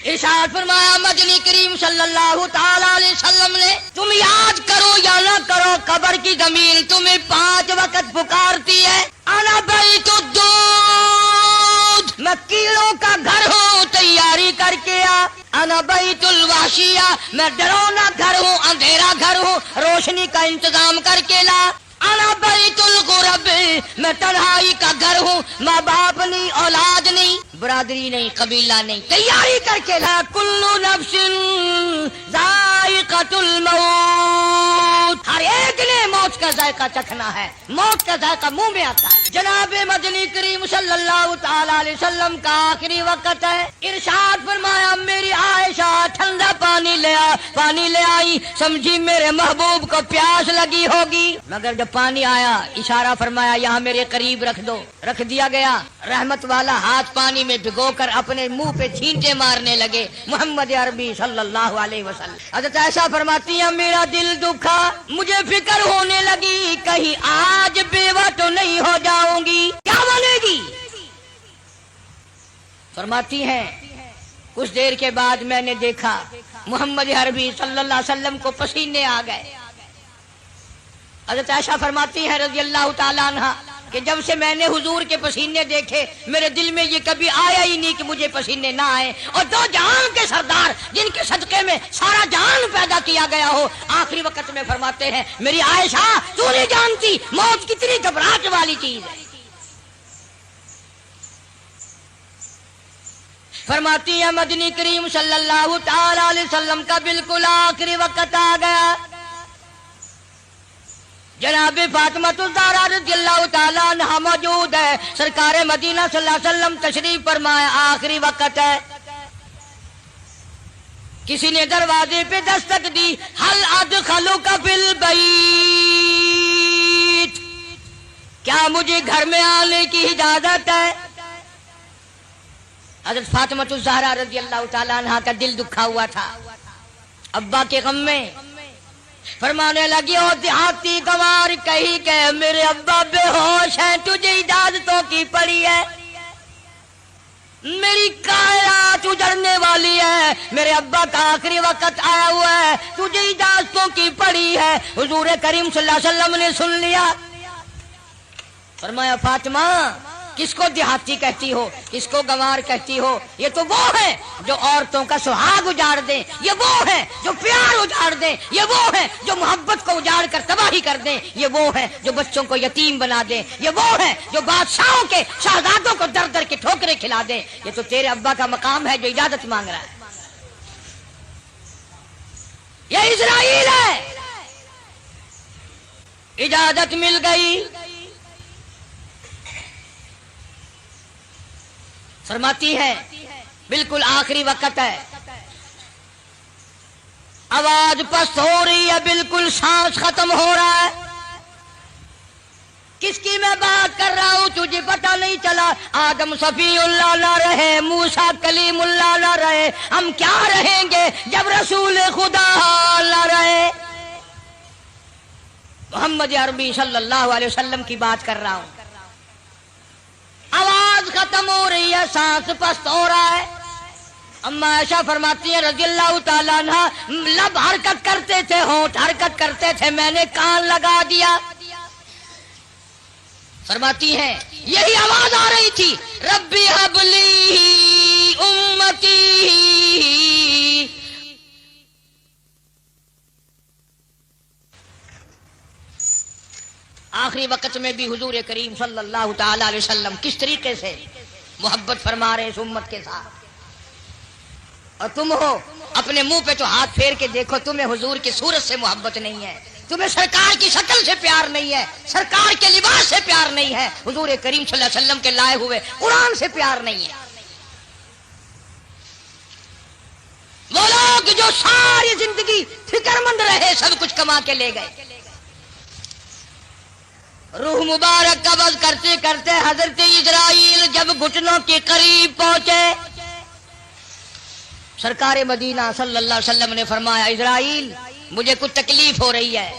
ارشاد فرمایا مدنی کریم صلی اللہ تعالی علیہ وسلم نے تم یاد کرو یا نہ کرو قبر کی زمین تمہیں 5 وقت پکارتی ہے. انا بیت الدود میں کیڑوں کا گھر ہوں تیاری کر کے آ. انا بیت الواشیہ میں ڈرونا گھر ہوں اندھیرا گھر ہوں روشنی کا انتظام کر کے لا. انا بیت الغرب میں تنہائی کا گھر ہوں ماں باپ نہیں اولاد نہیں برادری نہیں قبیلہ نہیں تیاری کر کے لا. کل نفس ذائقۃ الموت ہر ایک نے موت کا ذائقہ چکھنا ہے. موت کا ذائقہ منہ میں آتا ہے. جناب مدنی کریم صلی اللہ تعالی علیہ وسلم کا آخری وقت ہے. ارشاد فرمایا میری عائشہ ٹھنڈا پانی لے آ. پانی لے آئی سمجھی میرے محبوب کو پیاس لگی ہوگی مگر جب پانی آیا اشارہ فرمایا یہاں میرے قریب رکھ دو. رکھ دیا گیا. رحمت والا ہاتھ پانی میں بھگو کر اپنے منہ پہ چھینٹے مارنے لگے محمد عربی صلی اللہ علیہ وسلم. حضرت عائشہ فرماتی ہیں میرا دل دکھا مجھے فکر ہونے لگی کہیں آج بیوہ تو نہیں ہو جاؤں گی کیا بنے گی. فرماتی ہیں کچھ دیر کے بعد میں نے دیکھا محمد عربی صلی اللہ علیہ وسلم کو پسینے آ گئے. حضرت عائشہ فرماتی ہیں رضی اللہ تعالیٰ عنہ کہ جب سے میں نے حضور کے پسینے دیکھے میرے دل میں یہ کبھی آیا ہی نہیں کہ مجھے پسینے نہ آئے. اور 2 جہان کے سردار جن کے صدقے میں سارا جہان پیدا کیا گیا ہو آخری وقت میں فرماتے ہیں میری عائشہ تو نہیں جانتی موت کتنی گھبراہٹ والی چیز ہے. فرماتی ہے مدنی کریم صلی اللہ تعالی علیہ وسلم کا بالکل آخری وقت آ گیا. جناب فاطمہ الزہرا رضی اللہ تعالیٰ عنہا موجود ہے. سرکار مدینہ صلی اللہ علیہ وسلم تشریف فرمائے آخری وقت ہے. کسی نے دروازے پہ دستک دی حل ادخلوک فی البیت کیا مجھے گھر میں آنے کی اجازت ہے. حضرت فاطمہ الزہرا رضی اللہ تعالیٰ عنہا کا دل دکھا ہوا تھا ابا کے غم میں. فرمانے لگی او دیہاتی گوار کہی کہ میرے ابا بے ہوش ہیں تجھے اجازتوں کی پڑی ہے. میری کائنات اجڑنے والی ہے میرے ابا کا آخری وقت آیا ہوا ہے تجھے اجازتوں کی پڑی ہے. حضور کریم صلی اللہ علیہ وسلم نے سن لیا. فرمایا فاطمہ کس کو دیہاتی کہتی ہو کس کو گنوار کہتی ہو. یہ تو وہ ہیں جو عورتوں کا سہاگ اجاڑ دیں. یہ وہ ہیں جو پیار اجاڑ دیں. یہ وہ ہیں جو محبت کو اجاڑ کر تباہی کر دیں. یہ وہ ہیں جو بچوں کو یتیم بنا دیں. یہ وہ ہیں جو بادشاہوں کے شہزادوں کو در در کے ٹھوکریں کھلا دیں. یہ تو تیرے ابا کا مقام ہے جو اجازت مانگ رہا ہے. یہ اسرائیل ہے. اجازت مل گئی. فرماتی ہے بالکل آخری وقت ہے. آواز پست ہو رہی ہے بالکل سانس ختم ہو رہا ہے. کس کی میں بات کر رہا ہوں تجھے پتہ نہیں چلا. آدم صفی اللہ نہ رہے موسیٰ کلیم اللہ نہ رہے ہم کیا رہیں گے جب رسول خدا نہ رہے. محمد عربی صلی اللہ علیہ وسلم کی بات کر رہا ہوں. آواز ختم ہو رہی ہے سانس پست ہو رہا ہے. اما عائشہ فرماتی ہیں رضی اللہ تعالیٰ عنہ لب حرکت کرتے تھے ہونٹ حرکت کرتے تھے میں نے کان لگا دیا. فرماتی ہیں یہی آواز آ رہی تھی ربی حبلی امتی. آخری وقت میں بھی حضور کریم صلی اللہ تعالی علیہ وسلم کس طریقے سے محبت فرما رہے اس امت کے ساتھ. اور تم ہو اپنے منہ پہ تو ہاتھ پھیر کے دیکھو تمہیں حضور کی صورت سے محبت نہیں ہے. تمہیں سرکار کی شکل سے پیار نہیں ہے. سرکار کے لباس سے پیار نہیں ہے. حضور کریم صلی اللہ علیہ وسلم کے لائے ہوئے قرآن سے پیار نہیں ہے. وہ لوگ جو ساری زندگی فکر مند رہے سب کچھ کما کے لے گئے. روح مبارک قبض کرتے کرتے حضرت اسرائیل جب گھٹنوں کے قریب پہنچے سرکار مدینہ صلی اللہ علیہ وسلم نے فرمایا اسرائیل مجھے کچھ تکلیف ہو رہی ہے.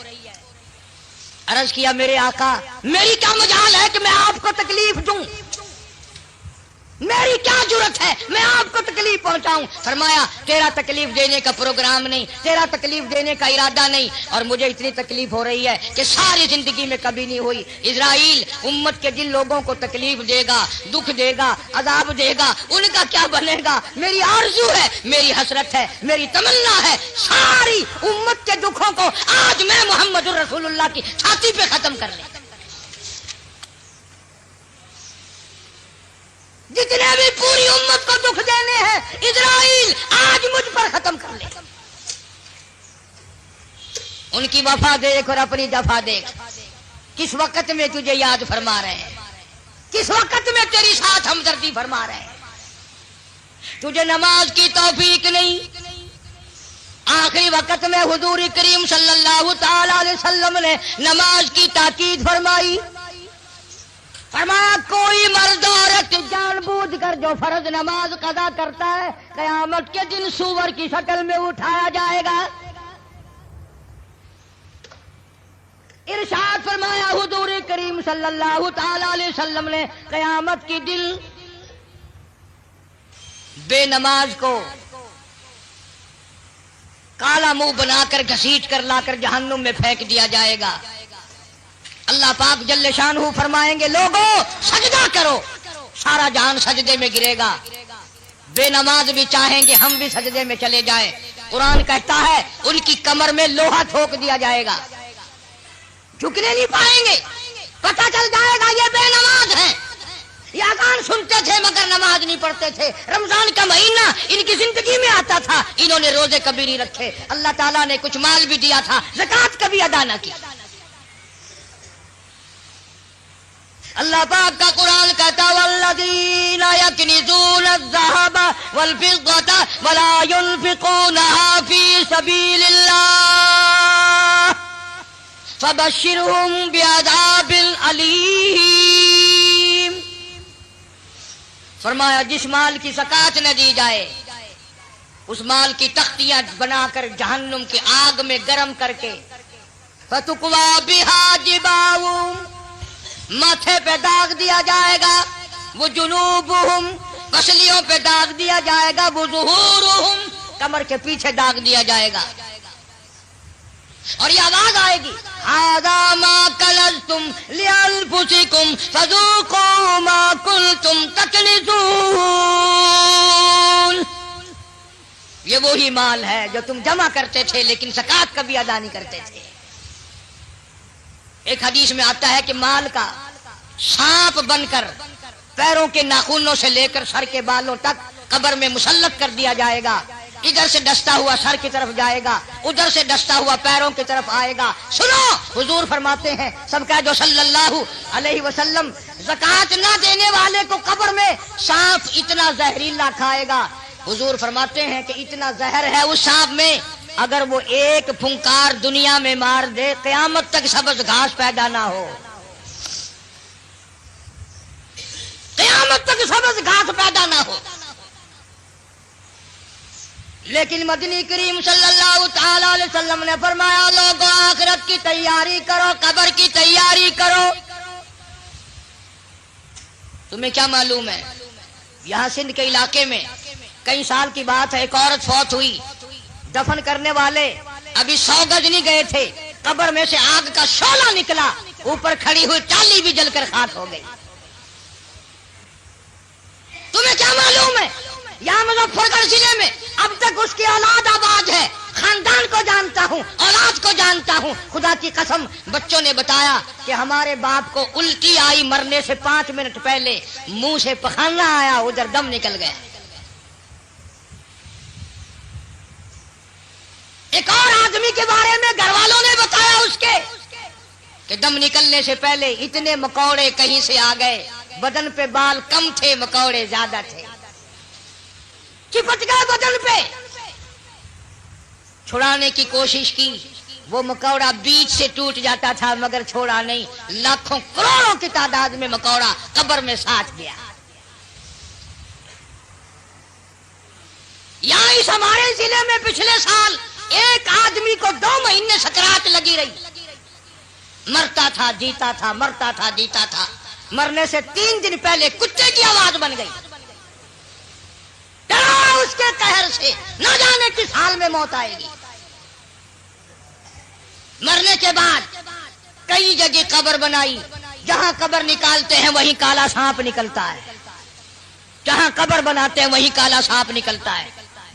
عرض کیا میرے آقا میری کیا مجال ہے کہ میں آپ کو تکلیف دوں. میری کیا ضرورت ہے میں آپ کو تکلیف پہنچاؤں؟ فرمایا تیرا تکلیف دینے کا پروگرام نہیں، تیرا تکلیف دینے کا ارادہ نہیں، اور مجھے اتنی تکلیف ہو رہی ہے کہ ساری زندگی میں کبھی نہیں ہوئی۔ اسرائیل امت کے جن لوگوں کو تکلیف دے گا، دکھ دے گا، عذاب دے گا، ان کا کیا بنے گا؟ میری آرزو ہے، میری حسرت ہے، میری تمنا ہے، ساری امت کے دکھوں کو آج میں محمد الرسول اللہ کی چھاتی پہ ختم کر لیں۔ جتنے بھی پوری امت کو دکھ دینے ہیں اسرائیل آج مجھ پر ختم کر لے۔ ان کی وفا دیکھ اور اپنی دفع دیکھ، کس وقت میں تجھے یاد فرما رہے ہیں، کس وقت میں تیری ساتھ ہمدردی فرما رہے ہیں۔ تجھے نماز کی توفیق نہیں، آخری وقت میں حضور کریم صلی اللہ تعالی علیہ وسلم نے نماز کی تاکید فرمائی۔ فرمایا کوئی مرد عورت جان بوجھ کر جو فرض نماز قضا کرتا ہے قیامت کے دن سور کی شکل میں اٹھایا جائے گا۔ ارشاد فرمایا حضور کریم صلی اللہ تعالی علیہ وسلم نے قیامت کے دن بے نماز کو کالا منہ بنا کر گھسیٹ کر لا کر جہنم میں پھینک دیا جائے گا۔ اللہ پاک جل شانہ فرمائیں گے لوگوں سجدہ کرو، سارا جہان سجدے میں گرے گا۔ بے نماز بھی چاہیں گے ہم بھی سجدے میں چلے جائیں، قرآن کہتا ہے ان کی کمر میں لوہا ٹھوک دیا جائے گا، جھکنے نہیں پائیں گے، پتہ چل جائے گا یہ بے نماز ہیں، یہ اذان سنتے تھے مگر نماز نہیں پڑھتے تھے، رمضان کا مہینہ ان کی زندگی میں آتا تھا، انہوں نے روزے کبھی نہیں رکھے، اللہ تعالیٰ نے کچھ مال بھی دیا تھا، زکوٰۃ کبھی ادا نہ کی۔ اللہ پاک کا قرآن کہتا والذین یکنزون الذهب والفضة ولا ينفقونها في سبيل الله فبشرهم بعذاب علیم۔ فرمایا جس مال کی زکوٰۃ نہ دی جائے اس مال کی تختیاں بنا کر جہنم کی آگ میں گرم کر کے فتقوی بہا جباہم ماتھے پہ داغ دیا جائے گا، وہ جنوبہم پسلیوں پہ داغ دیا جائے گا، وہ ظہورہم کمر کے پیچھے داغ دیا جائے گا، اور یہ آواز آئے گی ھذا ما کنزتم لانفسکم فذوقوا ما کنتم تکنزون۔ یہ وہی مال ہے جو تم جمع کرتے تھے لیکن زکوٰۃ کبھی ادا نہیں کرتے تھے۔ ایک حدیث میں آتا ہے کہ مال کا سانپ بن کر پیروں کے ناخنوں سے لے کر سر کے بالوں تک قبر میں مسلط کر دیا جائے گا، ادھر سے ڈستا ہوا سر کی طرف جائے گا، ادھر سے ڈستا ہوا پیروں کی طرف آئے گا۔ سنو حضور فرماتے ہیں سب کا جو صلی اللہ علیہ وسلم زکوٰۃ نہ دینے والے کو قبر میں سانپ اتنا زہریلا کھائے گا، حضور فرماتے ہیں کہ اتنا زہر ہے اس سانپ میں اگر وہ ایک پھنکار دنیا میں مار دے قیامت تک سبز گھاس پیدا نہ ہو، قیامت تک سبز گھاس پیدا نہ ہو۔ لیکن مدنی کریم صلی اللہ تعالی علیہ وسلم نے فرمایا لوگوں آخرت کی تیاری کرو، قبر کی تیاری کرو۔ تمہیں کیا معلوم ہے یہاں سندھ کے علاقے میں کئی سال کی بات ہے، ایک عورت فوت ہوئی، دفن کرنے والے ابھی 100 گز نہیں گئے تھے، قبر میں سے آگ کا شعلہ نکلا، اوپر کھڑی ہوئی ٹالی بھی جل کر خاک ہو گئی۔ تمہیں کیا معلوم ہے یہاں مظفر گڑھ ضلع میں اب تک اس کی اولاد آباد ہے، خاندان کو جانتا ہوں، اولاد کو جانتا ہوں، خدا کی قسم بچوں نے بتایا کہ ہمارے باپ کو الٹی آئی، مرنے سے 5 منٹ پہلے منہ سے پخانا آیا، ادھر دم نکل گیا۔ ایک اور آدمی کے بارے میں گھر والوں نے بتایا اس کے کہ دم نکلنے سے پہلے اتنے مکوڑے کہیں سے آ گئے، بدن پہ بال کم تھے، مکوڑے زیادہ تھے، چپٹ گئے بدن پہ، چھڑانے کی کوشش کی، وہ مکوڑا بیچ سے ٹوٹ جاتا تھا مگر چھوڑا نہیں، لاکھوں کروڑوں کی تعداد میں مکوڑا قبر میں ساتھ گیا۔ یہاں اس ہمارے ضلع میں پچھلے سال ایک آدمی کو 2 مہینے سکرات لگی رہی، مرتا تھا جیتا تھا، مرتا تھا جیتا تھا، مرنے سے 3 دن پہلے کتے کی آواز بن گئی، اس کے قہر سے نہ جانے کس حال میں موت آئے گی۔ مرنے کے بعد کئی جگہ قبر بنائی، جہاں قبر نکالتے ہیں وہیں کالا سانپ نکلتا ہے، جہاں قبر بناتے ہیں وہیں کالا سانپ نکلتا ہے۔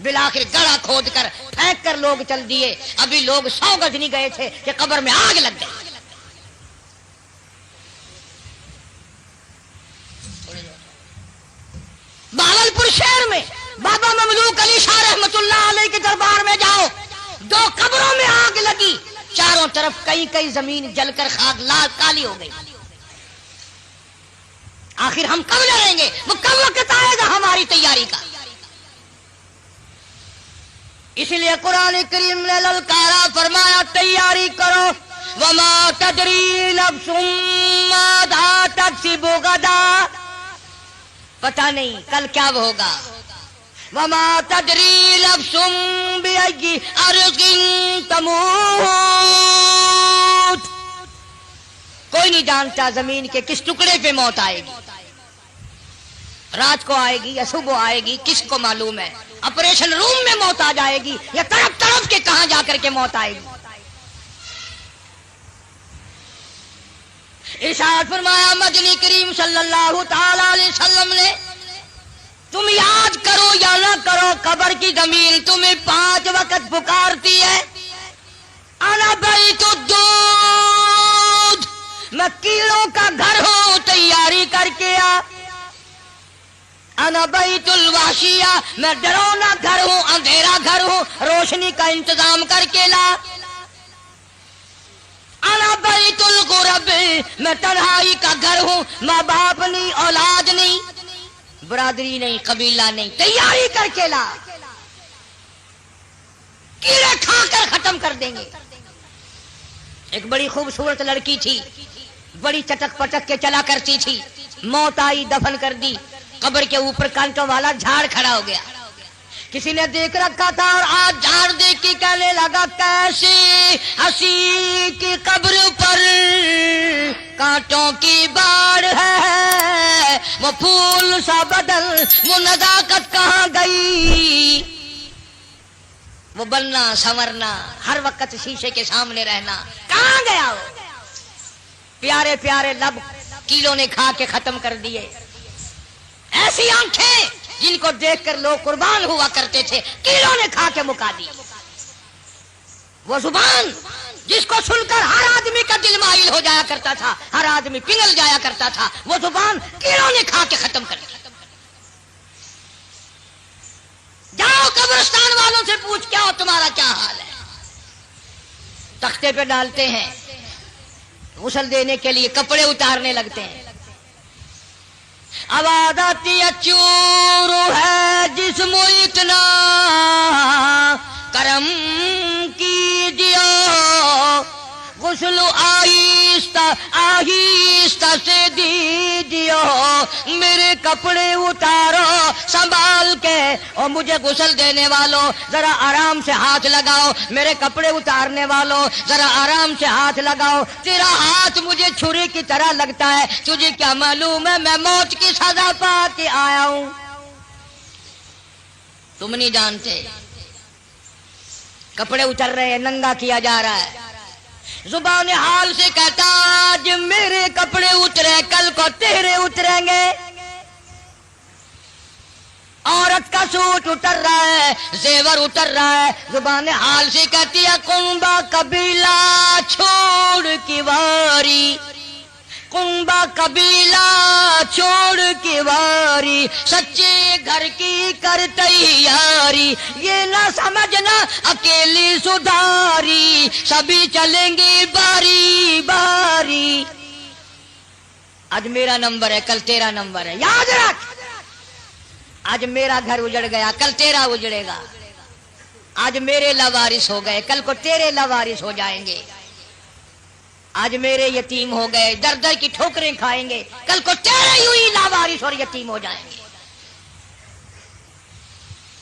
بالآخر گڑھا کھود کر پھینک کر لوگ چل دیے، ابھی لوگ 100 گز نہیں گئے تھے کہ قبر میں آگ لگ گئی۔ بہاولپور شہر میں بابا مملوک علی شاہ رحمت اللہ علیہ کے دربار میں جاؤ، 2 قبروں میں آگ لگی، چاروں طرف کئی زمین جل کر خاک لال کالی ہو گئی۔ آخر ہم کب لڑیں گے؟ وہ کب وقت آئے گا ہماری تیاری کا؟ اس لیے قرآن کریم نے للکارا، فرمایا تیاری کرو۔ وما تدری نفس ماذا تکسب غدا، پتہ نہیں کل کیا ہوگا۔ وما تدری نفس بأي أرض تموت، کوئی نہیں جانتا زمین کے کس ٹکڑے پہ موت آئے گی، رات کو آئے گی یا صبح آئے گی، کس کو معلوم ہے؟ آپریشن روم میں موت آ جائے گی یا تڑپ تڑپ کے کہاں جا کر کے موت آئے گی۔ ارشاد فرمایا مدنی کریم صلی اللہ تعالی علیہ وسلم نے، تم یاد کرو یا نہ کرو، قبر کی زمین تمہیں 5 وقت پکارتی ہے۔ انا بیت الدود، میں کیڑوں کا گھر ہوں، تیاری کر کے آ۔ انا بیت الوحشیہ، میں ڈرونا گھر ہوں، اندھیرا گھر ہوں، روشنی کا انتظام کر کے لا۔ انا بیت الغرب، میں تنہائی کا گھر ہوں، ماں باپ نہیں، اولاد نہیں، برادری نہیں، قبیلہ نہیں، تیاری کر کے لا، کیڑے کھا کر ختم کر دیں گے۔ ایک بڑی خوبصورت لڑکی تھی، بڑی چٹک پٹک کے چلا کرتی تھی، موت آئی، دفن کر دی، قبر کے اوپر کانٹوں والا جھاڑ کھڑا ہو گیا، کسی نے دیکھ رکھا تھا اور آج جھاڑ دیکھ کے کہنے لگا کیسی ہنسی کی قبر پر کانٹوں کی باڑ ہے، وہ پھول سا بدل، وہ نزاکت کہاں گئی، وہ بننا سنورنا، ہر وقت شیشے کے سامنے رہنا کہاں گیا؟ وہ پیارے پیارے لب کیلوں نے کھا کے ختم کر دیے، ایسی آنکھیں جن کو دیکھ کر لوگ قربان ہوا کرتے تھے، کیڑوں نے کھا کے مکا دی، وہ زبان جس کو سن کر ہر آدمی کا دل مائل ہو جایا کرتا تھا، ہر آدمی پگھل جایا کرتا تھا، وہ زبان کیڑوں نے کھا کے ختم کر دی۔ جاؤ قبرستان والوں سے پوچھ کیا ہو، تمہارا کیا حال ہے؟ تختے پہ ڈالتے ہیں، غسل دینے کے لیے کپڑے اتارنے لگتے ہیں، آواز آتی ہے چور ہے جسم اتنا کرم کیجیے، غسل آہستہ آہستہ سے دیجیے، میرے کپڑے اتارو سنبھال کے، اور مجھے غسل دینے والوں ذرا آرام سے ہاتھ لگاؤ، میرے کپڑے اتارنے والوں ذرا آرام سے ہاتھ لگاؤ، تیرا ہاتھ مجھے چھری کی طرح لگتا ہے، تجھے کیا معلوم ہے میں موت کی سزا پا کے آیا ہوں؟ تم نہیں جانتے، کپڑے اتر رہے ہیں، ننگا کیا جا رہا ہے، زبان حال سے کہتا آج میرے کپڑے اترے کل کو تیرے اتریں گے، عورت کا سوٹ اتر رہا ہے، زیور اتر رہا ہے، زبان حال سے کہتی ہے کنبا قبیلہ چھوڑ کی واری، کنبا قبیلہ چھوڑ کی واری، سچے گھر کی کر تیاری، یہ نہ سمجھنا اکیلی سدھاری، سبھی چلیں گے باری باری، آج میرا نمبر ہے کل تیرا نمبر ہے، یاد رکھ، آج میرا گھر اجڑ گیا کل تیرا اجڑے گا، آج میرے لاوارث ہو گئے کل کو تیرے لاوارث ہو جائیں گے، آج میرے یتیم ہو گئے در در کی ٹھوکریں کھائیں گے، کل کو تیرے یوں ہی لاوارث اور یتیم ہو جائیں گے۔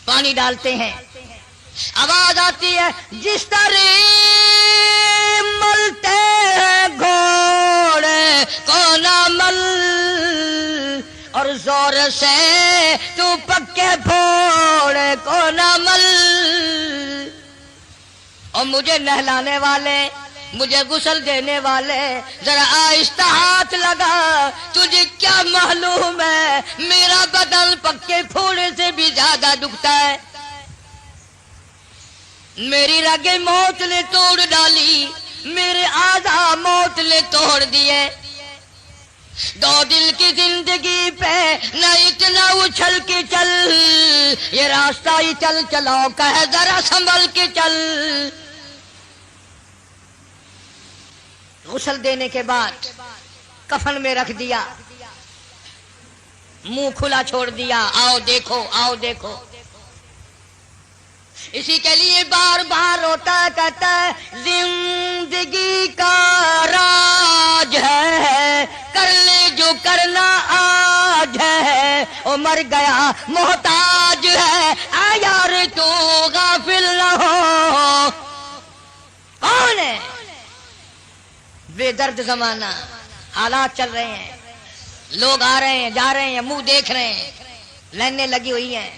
پانی ڈالتے ہیں، آواز آتی ہے جس طرح ملتے ہیں گھوڑے کو نہ مل، اور زور سے تو پکے پھوڑ کو نہ مل، اور مجھے نہلانے والے، مجھے غسل دینے والے، ذرا آہستہ ہاتھ لگا، تجھے کیا معلوم ہے میرا بدن پکے پھوڑے سے بھی زیادہ دکھتا ہے۔ میری رگیں موت نے توڑ ڈالی، میرے اعضاء موت نے توڑ دیے، 2 دل کی زندگی پہ نہ اتنا اچھل کے چل، یہ راستہ ہی چل چلاؤ کا ہے، ذرا سنبھل کے چل۔ غسل دینے کے بعد کفن میں رکھ دیا، منہ کھلا چھوڑ دیا، آؤ دیکھو آؤ دیکھو۔ اسی کے لیے بار بار روتا کہتا ہے زندگی کا راج ہے، کر لے جو کرنا آج ہے، او مر گیا محتاج ہے، آ یار تو غافل نہ ہو۔ کون ہے؟ بے درد زمانہ، حالات چل رہے ہیں، لوگ آ رہے ہیں جا رہے ہیں، منہ دیکھ رہے ہیں، لائنیں لگی ہوئی ہیں،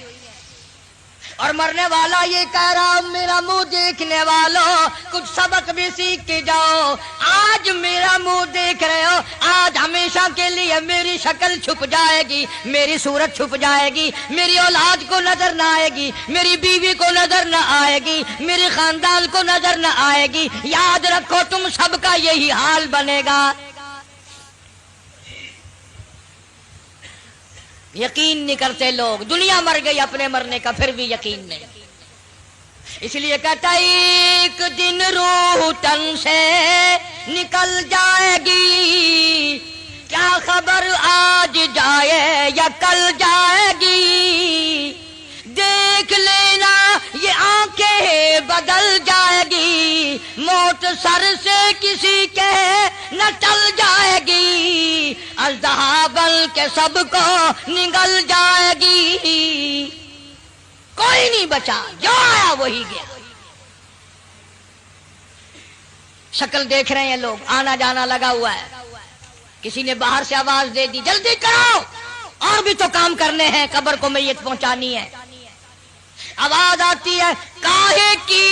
اور مرنے والا یہ کہہ رہا میرا منہ دیکھنے والوں کچھ سبق بھی سیکھ کے جاؤ، آج میرا منہ دیکھ رہے ہو، آج ہمیشہ کے لیے میری شکل چھپ جائے گی، میری صورت چھپ جائے گی، میری اولاد کو نظر نہ آئے گی، میری بیوی کو نظر نہ آئے گی، میرے خاندان کو نظر نہ آئے گی، یاد رکھو تم سب کا یہی حال بنے گا۔ یقین نہیں کرتے لوگ، دنیا مر گئی اپنے مرنے کا پھر بھی یقین نہیں، اس لیے کہتا ایک دن روح تن سے نکل جائے گی، کیا خبر آج جائے یا کل جائے گی، دیکھ لینا یہ آنکھیں بدل جائے گی، موت سر سے کسی کے نہ ٹل جائے گی، اژدہا بن کے سب کو نگل جائے گی، کوئی نہیں بچا، جو آیا وہی گیا۔ شکل دیکھ رہے ہیں لوگ، آنا جانا لگا ہوا ہے، کسی نے باہر سے آواز دے دی جلدی کرو، اور بھی تو کام کرنے ہیں، قبر کو میت پہنچانی ہے۔ آواز آتی ہے کاہے کی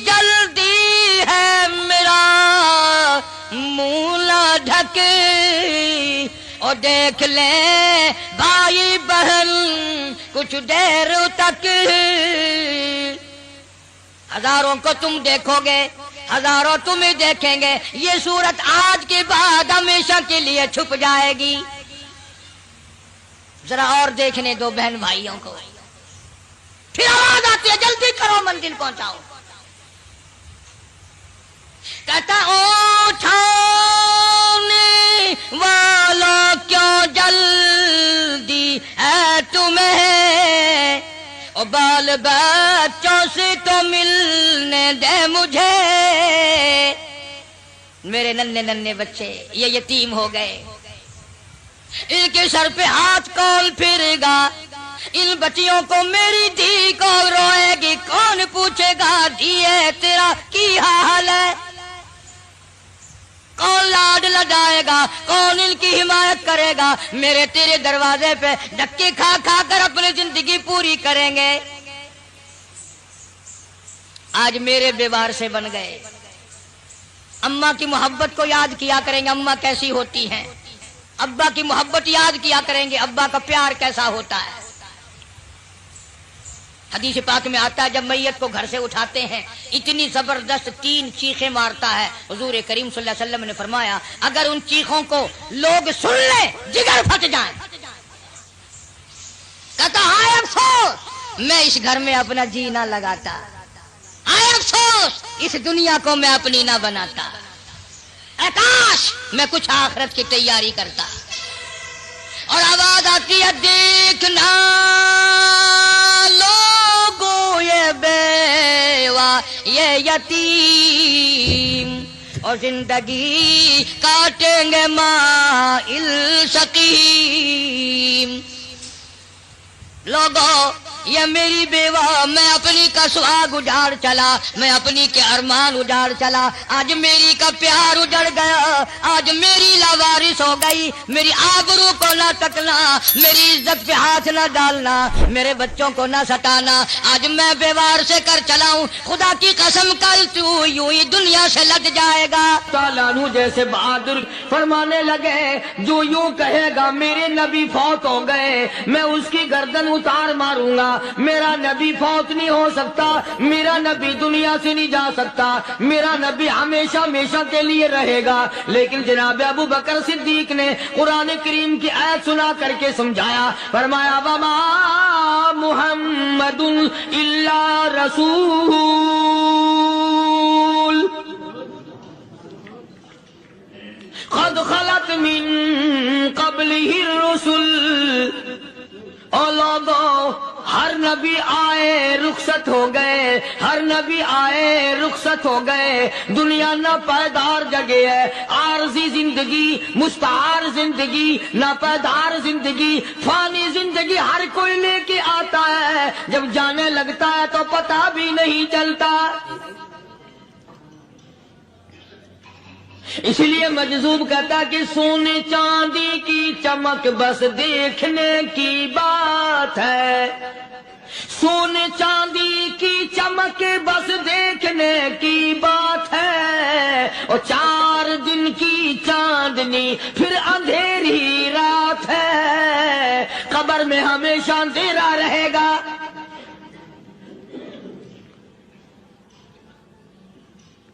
جلدی ہے میرا منہ نہ ڈھک، اور دیکھ لیں بھائی بہن کچھ دیر تک، ہزاروں کو تم دیکھو گے، ہزاروں تمہیں دیکھیں گے، یہ صورت آج کے بعد ہمیشہ کے لیے چھپ جائے گی۔ ذرا اور دیکھنے دو بہن بھائیوں کو، پھر آواز آتی ہے جلدی کرو منزل پہنچاؤ، کہتا اٹھانے والا کیوں جلدی ہے تمہیں، اور بال بچوں سے تو ملنے دے مجھے، میرے ننھے ننھے بچے یہ یتیم ہو گئے، ان کے سر پہ ہاتھ کون پھرے گا، ان بچیوں کو میری دھی کون روئے گی، کون پوچھے گا دھیے تیرا کی حال ہے، کون لاڈ لگائے گا، کون ان کی حمایت کرے گا، میرے تیرے دروازے پہ دھکے کھا کھا کر اپنی زندگی پوری کریں گے۔ آج میرے بیوار سے بن گئے، اماں کی محبت کو یاد کیا کریں گے، اماں کیسی ہوتی ہیں، ابا کی محبت یاد کیا کریں گے، ابا کا پیار کیسا ہوتا ہے۔ حدیث پاک میں آتا ہے جب میت کو گھر سے اٹھاتے ہیں اتنی زبردست 3 چیخیں مارتا ہے، حضور کریم صلی اللہ علیہ وسلم نے فرمایا اگر ان چیخوں کو لوگ سن لیں جگر پھٹ جائیں۔ کہتا ہائے افسوس میں اس گھر میں اپنا جی نہ لگاتا، ہائے افسوس اس دنیا کو میں اپنی نہ بناتا، اے کاش میں کچھ آخرت کی تیاری کرتا۔ اور آواز آتی ہے دیکھنا لوگوں یہ بیوہ یہ یتیم، اور زندگی کاٹیں گے مائل سقیم۔ لوگوں یہ میری بیوہ، میں اپنی کا سہاگ اجاڑ چلا، میں اپنی کے ارمان اجاڑ چلا، آج میری کا پیار اجڑ گیا، آج میری لاوارث ہو گئی، میری آبرو کو نہ تکنا، میری عزت پہ ہاتھ نہ ڈالنا، میرے بچوں کو نہ ستانا، آج میں بیوار سے کر چلا ہوں، خدا کی قسم کل تو یوں ہی دنیا سے لٹ جائے گا۔ تعالیٰ عنہ جیسے بہادر فرمانے لگے، جو یوں کہے گا میرے نبی فوت ہو گئے، میں اس کی گردن اتار ماروں گا، میرا نبی فوت نہیں ہو سکتا، میرا نبی دنیا سے نہیں جا سکتا، میرا نبی ہمیشہ ہمیشہ کے لیے رہے گا۔ لیکن جناب ابو بکر صدیق نے قرآن کریم کی آیت سنا کر کے سمجھایا، فرمایا وما محمد الا رسول قد خلت من قبلہ الرسل۔ او لوگو، ہر نبی آئے رخصت ہو گئے، ہر نبی آئے رخصت ہو گئے، دنیا نہ پائیدار جگہ ہے، عارضی زندگی، مستعار زندگی، نہ پائیدار زندگی، فانی زندگی ہر کوئی لے کے آتا ہے، جب جانے لگتا ہے تو پتہ بھی نہیں چلتا۔ اس لیے مجذوب کہتا کہ سونے چاندی کی چمک بس دیکھنے کی بات ہے، سونے چاندی کی چمک بس دیکھنے کی بات ہے، اور 4 دن کی چاندنی پھر اندھیری رات ہے، قبر میں ہمیشہ اندھیرا رہے گا۔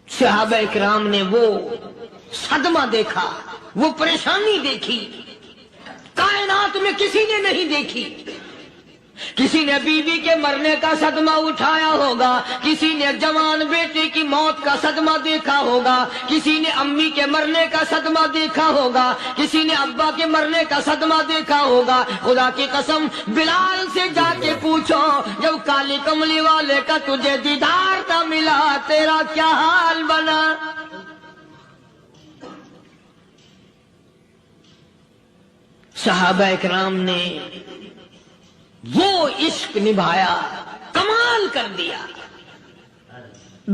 صحابہ اکرام نے وہ صدمہ دیکھا، وہ پریشانی دیکھی، کائنات میں کسی نے نہیں دیکھی۔ کسی نے بیوی کے مرنے کا صدمہ اٹھایا ہوگا، کسی نے جوان بیٹے کی موت کا صدمہ دیکھا ہوگا، کسی نے امی کے مرنے کا صدمہ دیکھا ہوگا، کسی نے ابا کے مرنے کا صدمہ دیکھا ہوگا۔ خدا کی قسم بلال سے جا کے پوچھو، جب کالی کملی والے کا تجھے دیدار نہ ملا تیرا کیا حال بنا؟ صحابہ اکرام نے وہ عشق نبھایا، کمال کر دیا۔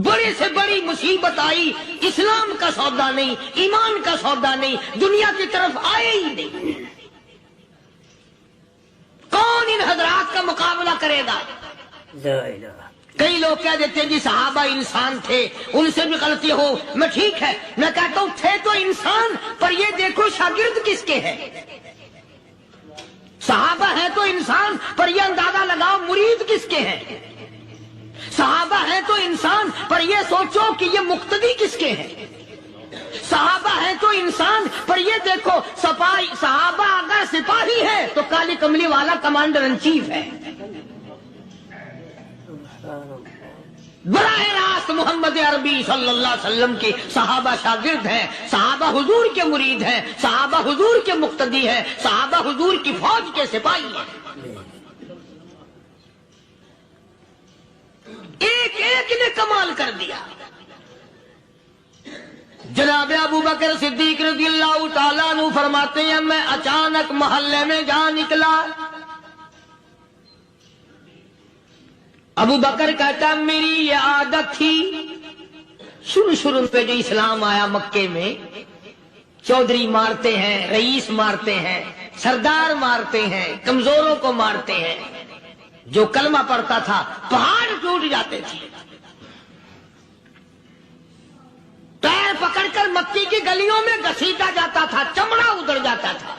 بڑے سے بڑی مصیبت آئی، اسلام کا سودا نہیں، ایمان کا سودا نہیں، دنیا کی طرف آئے ہی نہیں۔ کون ان حضرات کا مقابلہ کرے گا؟ کئی لوگ کہہ دیتے ہیں جی صحابہ انسان تھے، ان سے بھی غلطی ہو، میں ٹھیک ہے، میں کہتا ہوں تھے تو انسان، پر یہ دیکھو شاگرد کس کے ہیں۔ صحابہ ہیں تو انسان، پر یہ اندازہ لگاؤ مرید کس کے ہیں۔ صحابہ ہیں تو انسان، پر یہ سوچو کہ یہ مقتدی کس کے ہیں۔ صحابہ ہیں تو انسان، پر یہ دیکھو صحابہ اگر سپاہی ہے تو کالی کملی والا کمانڈر ان چیف ہے۔ براہ راست محمد عربی صلی اللہ علیہ وسلم کے صحابہ شاگرد ہیں، صحابہ حضور کے مرید ہیں، صحابہ حضور کے مقتدی ہیں، صحابہ حضور کی فوج کے سپاہی ہیں۔ ایک ایک نے کمال کر دیا۔ جناب ابو بکر صدیق رضی اللہ تعالیٰ عنہ فرماتے ہیں میں اچانک محلے میں جا نکلا۔ ابو بکر کہتا میری یہ عادت تھی، شروع پہ جو اسلام آیا مکے میں، چودھری مارتے ہیں، رئیس مارتے ہیں، سردار مارتے ہیں، کمزوروں کو مارتے ہیں، جو کلمہ پڑھتا تھا پہاڑ ٹوٹ جاتے تھے، پیر پکڑ کر مکی کی گلیوں میں گھسیٹا جاتا تھا، چمڑا ادھر جاتا تھا۔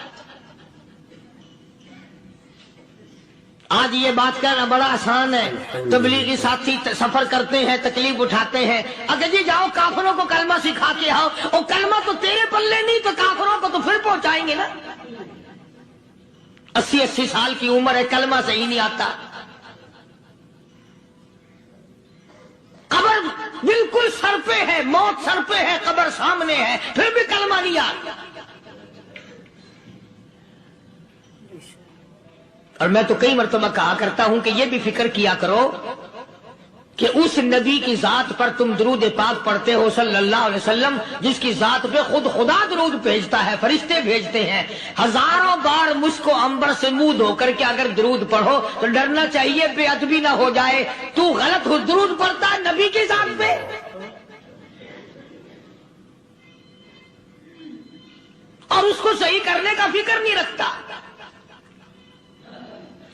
آج یہ بات کہنا بڑا آسان ہے، تبلیغی ساتھی سفر کرتے ہیں، تکلیف اٹھاتے ہیں، اگر جی جاؤ کافروں کو کلمہ سکھا کے آؤ، اور کلمہ تو تیرے پلے نہیں تو کافروں کو تو پھر پہنچائیں گے نا۔ 80 سال کی عمر ہے، کلمہ صحیح نہیں آتا، قبر بالکل سر پہ ہے، موت سر پہ ہے، قبر سامنے ہے، پھر بھی کلمہ نہیں آتا۔ اور میں تو کئی مرتبہ کہا کرتا ہوں کہ یہ بھی فکر کیا کرو کہ اس نبی کی ذات پر تم درود پاک پڑھتے ہو صلی اللہ علیہ وسلم، جس کی ذات پہ خود خدا درود بھیجتا ہے، فرشتے بھیجتے ہیں، ہزاروں بار مجھ کو عنبر سے منہ دھو کر کے اگر درود پڑھو تو ڈرنا چاہیے بے ادبی نہ ہو جائے، تو غلط درود پڑھتا ہے نبی کی ذات پہ۔ اور اس کو صحیح کرنے کا فکر نہیں رکھتا۔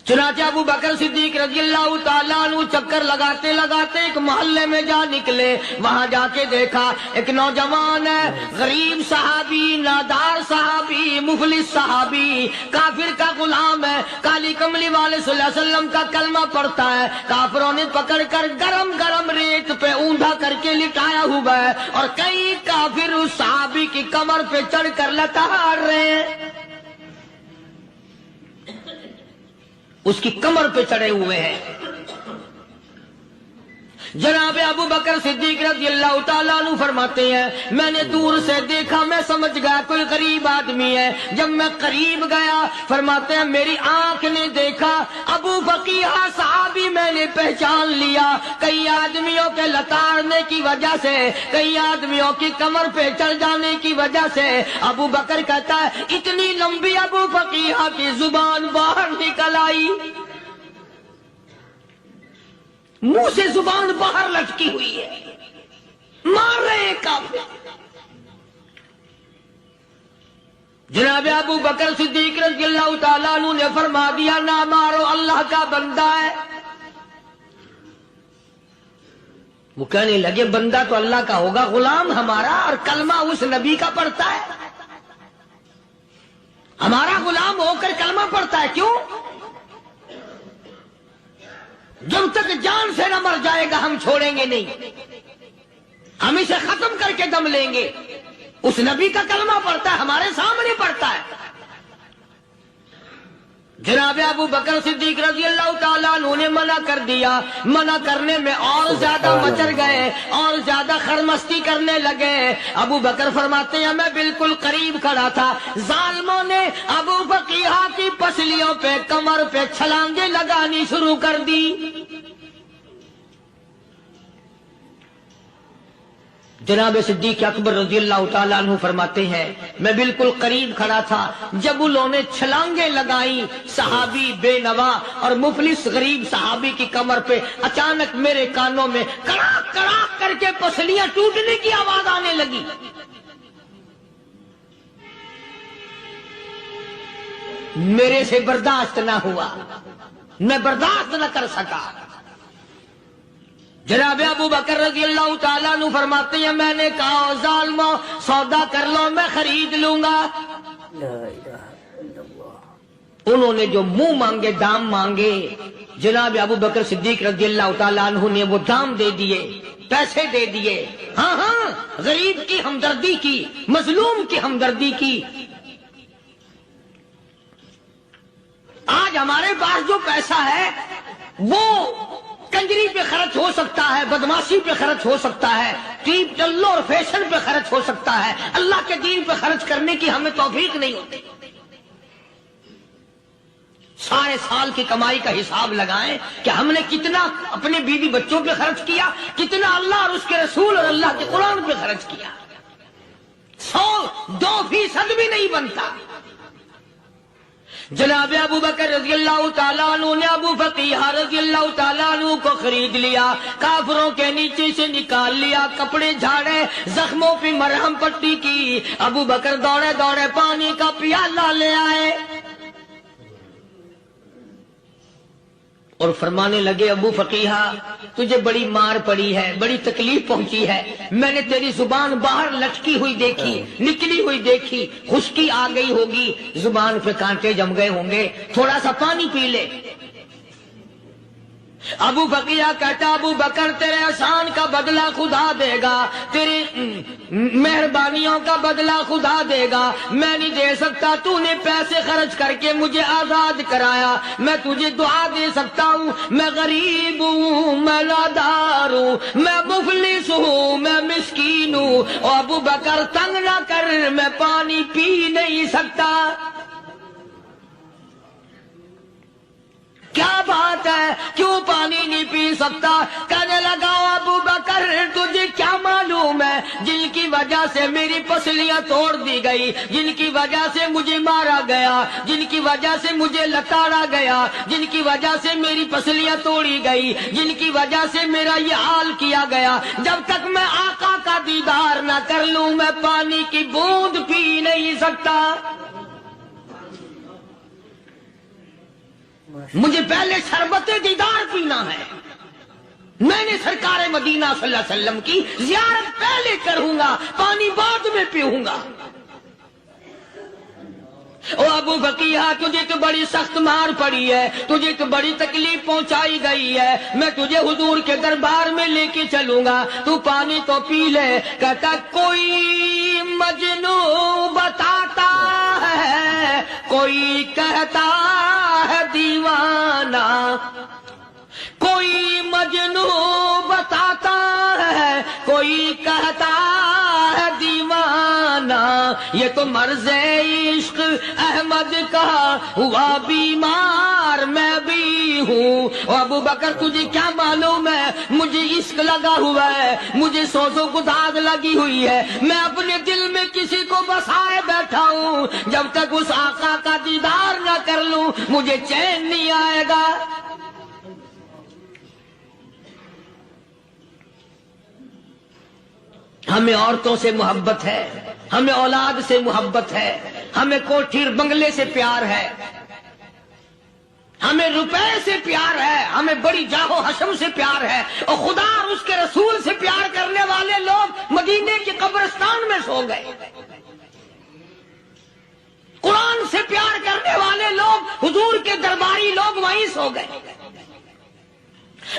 چنانچہ ابو بکر صدیق رضی اللہ تعالیٰ عنہ چکر لگاتے لگاتے ایک محلے میں جا نکلے، وہاں جا کے دیکھا ایک نوجوان ہے، غریب صحابی، نادار صحابی، مفلس صحابی، کافر کا غلام ہے، کالی کملی والے صلی اللہ علیہ وسلم کا کلمہ پڑھتا ہے، کافروں نے پکڑ کر گرم گرم ریت پہ اونڈا کر کے لٹایا ہوا ہے، اور کئی کافر اس صحابی کی کمر پہ چڑھ کر لتاڑ رہے ہیں، اس کی کمر پہ چڑھے ہوئے ہیں۔ جناب ابو بکر صدیق رضی اللہ تعالیٰ عنہ فرماتے ہیں میں نے دور سے دیکھا، میں سمجھ گیا کوئی غریب آدمی ہے، جب میں قریب گیا فرماتے ہیں میری آنکھ نے دیکھا ابو فقیہ صحابی، میں نے پہچان لیا، کئی آدمیوں کے لتاڑنے کی وجہ سے، کئی آدمیوں کی کمر پہ چڑھ جانے کی وجہ سے ابو بکر کہتا ہے اتنی لمبی ابو فقیہ کی زبان باہر نکل آئی، منہ سے زبان باہر لٹکی ہوئی ہے، مار رہے ہیں کافر۔ جناب ابو بکر صدیق رضی اللہ تعالیٰ عنہ نے فرما دیا نہ مارو، اللہ کا بندہ ہے۔ وہ کہنے لگے بندہ تو اللہ کا ہوگا، غلام ہمارا، اور کلمہ اس نبی کا پڑھتا ہے، ہمارا غلام ہو کر کلمہ پڑھتا ہے، کیوں؟ جب تک جان سے نہ مر جائے گا ہم چھوڑیں گے نہیں، ہم اسے ختم کر کے دم لیں گے۔ اس نبی کا کلمہ پڑھتا ہے، ہمارے سامنے پڑھتا ہے۔ جناب ابو بکر صدیق رضی اللہ تعالیٰ عنہ نے منع کر دیا، منع کرنے میں اور زیادہ مچر گئے، اور زیادہ خرمستی کرنے لگے۔ ابو بکر فرماتے ہیں میں بالکل قریب کھڑا تھا، ظالموں نے ابو فقیہ کی پسلیوں پہ، کمر پہ چھلانگیں لگانی شروع کر دی۔ جناب صدیق اکبر رضی اللہ تعالیٰ عنہ فرماتے ہیں میں بالکل قریب کھڑا تھا، جب انہوں نے چھلانگیں لگائیں صحابی بے نوا اور مفلس غریب صحابی کی کمر پہ، اچانک میرے کانوں میں کڑاک کڑاک کر کے پسلیاں ٹوٹنے کی آواز آنے لگی۔ میرے سے برداشت نہ ہوا، میں برداشت نہ کر سکا۔ جناب ابو بکر رضی اللہ تعالیٰ عنہ فرماتے ہیں میں نے کہا ظالموں سودا کر لو، میں خرید لوں گا۔ انہوں نے جو منہ مانگے، دام مانگے، جناب ابو بکر صدیق رضی اللہ تعالیٰ عنہ نے وہ دام دے دیے، پیسے دے دیے۔ ہاں ہاں، غریب کی ہمدردی کی، مظلوم کی ہمدردی کی۔ آج ہمارے پاس جو پیسہ ہے وہ کنجری پہ خرچ ہو سکتا ہے، بدماشی پہ خرچ ہو سکتا ہے، ٹیپ ٹلو اور فیشن پہ خرچ ہو سکتا ہے، اللہ کے دین پہ خرچ کرنے کی ہمیں توفیق نہیں ہوتی۔ سارے سال کی کمائی کا حساب لگائیں کہ ہم نے کتنا اپنے بیوی بچوں پہ خرچ کیا، کتنا اللہ اور اس کے رسول اور اللہ کے قرآن پہ خرچ کیا، 100-2% بھی نہیں بنتا۔ جناب ابو بکر رضی اللہ تعالیٰ عنہ نے ابو فقیہ رضی اللہ تعالیٰ عنہ کو خرید لیا، کافروں کے نیچے سے نکال لیا، کپڑے جھاڑے، زخموں پہ مرہم پٹی کی۔ ابو بکر دوڑے دوڑے پانی کا پیالہ لے آئے اور فرمانے لگے ابو فقیہ تجھے بڑی مار پڑی ہے، بڑی تکلیف پہنچی ہے، میں نے تیری زبان باہر لٹکی ہوئی دیکھی، نکلی ہوئی دیکھی، خشکی آ گئی ہوگی، زبان پہ کانٹے جم گئے ہوں گے، تھوڑا سا پانی پی لے۔ ابو فقیہ کہتا ابو بکر تیرے احسان کا بدلہ خدا دے گا، تیری مہربانیوں کا بدلہ خدا دے گا، میں نہیں دے سکتا، تو نے پیسے خرچ کر کے مجھے آزاد کرایا، میں تجھے دعا دے سکتا ہوں، میں غریب ہوں، میں نادار ہوں، میں مفلس ہوں، میں مسکین ہوں، اور ابو بکر تنگ نہ کر، میں پانی پی نہیں سکتا۔ کیا بات ہے، کیوں پانی نہیں پی سکتا؟ کہنے لگا لگاؤ ابو بکر تجھے کیا معلوم ہے جن کی وجہ سے میری پسلیاں توڑ دی گئی، جن کی وجہ سے مجھے مارا گیا، جن کی وجہ سے مجھے لتاڑا گیا، جن کی وجہ سے میری پسلیاں توڑی گئی، جن کی وجہ سے میرا یہ حال کیا گیا، جب تک میں آقا کا دیدار نہ کر لوں میں پانی کی بوند پی نہیں سکتا۔ مجھے پہلے شربت دیدار پینا ہے، میں نے سرکار مدینہ صلی اللہ علیہ وسلم کی زیارت پہلے کروں گا، پانی بعد میں پیوں گا۔ او ابو بقیہ تجھے تو بڑی سخت مار پڑی ہے، تجھے تو بڑی تکلیف پہنچائی گئی ہے، میں تجھے حضور کے دربار میں لے کے چلوں گا، تو پانی تو پی لے۔ کہتا کوئی مجنوں بتاتا ہے، کوئی کہتا ہے دیوانہ، کوئی مجنوں بتاتا ہے، کوئی کہتا ہے دیوانہ، یہ تو مرض عشق احمد کا ہوا بیمار میں بھی ہوں۔ اور ابو بکر تجھے کیا معلوم ہے مجھے عشق لگا ہوا ہے، مجھے سوز و گداز لگی ہوئی ہے، میں اپنے دل میں کسی کو بسائے بیٹھا ہوں، جب تک اس آقا کا دیدار نہ کر لوں مجھے چین نہیں آئے گا۔ ہمیں عورتوں سے محبت ہے، ہمیں اولاد سے محبت ہے، ہمیں کوٹھی بنگلے سے پیار ہے، ہمیں روپے سے پیار ہے، ہمیں بڑی جاہ و حشم سے پیار ہے، اور خدا اور اس کے رسول سے پیار کرنے والے لوگ مدینے کے قبرستان میں سو گئے، قرآن سے پیار کرنے والے لوگ حضور کے درباری لوگ وہیں سو گئے۔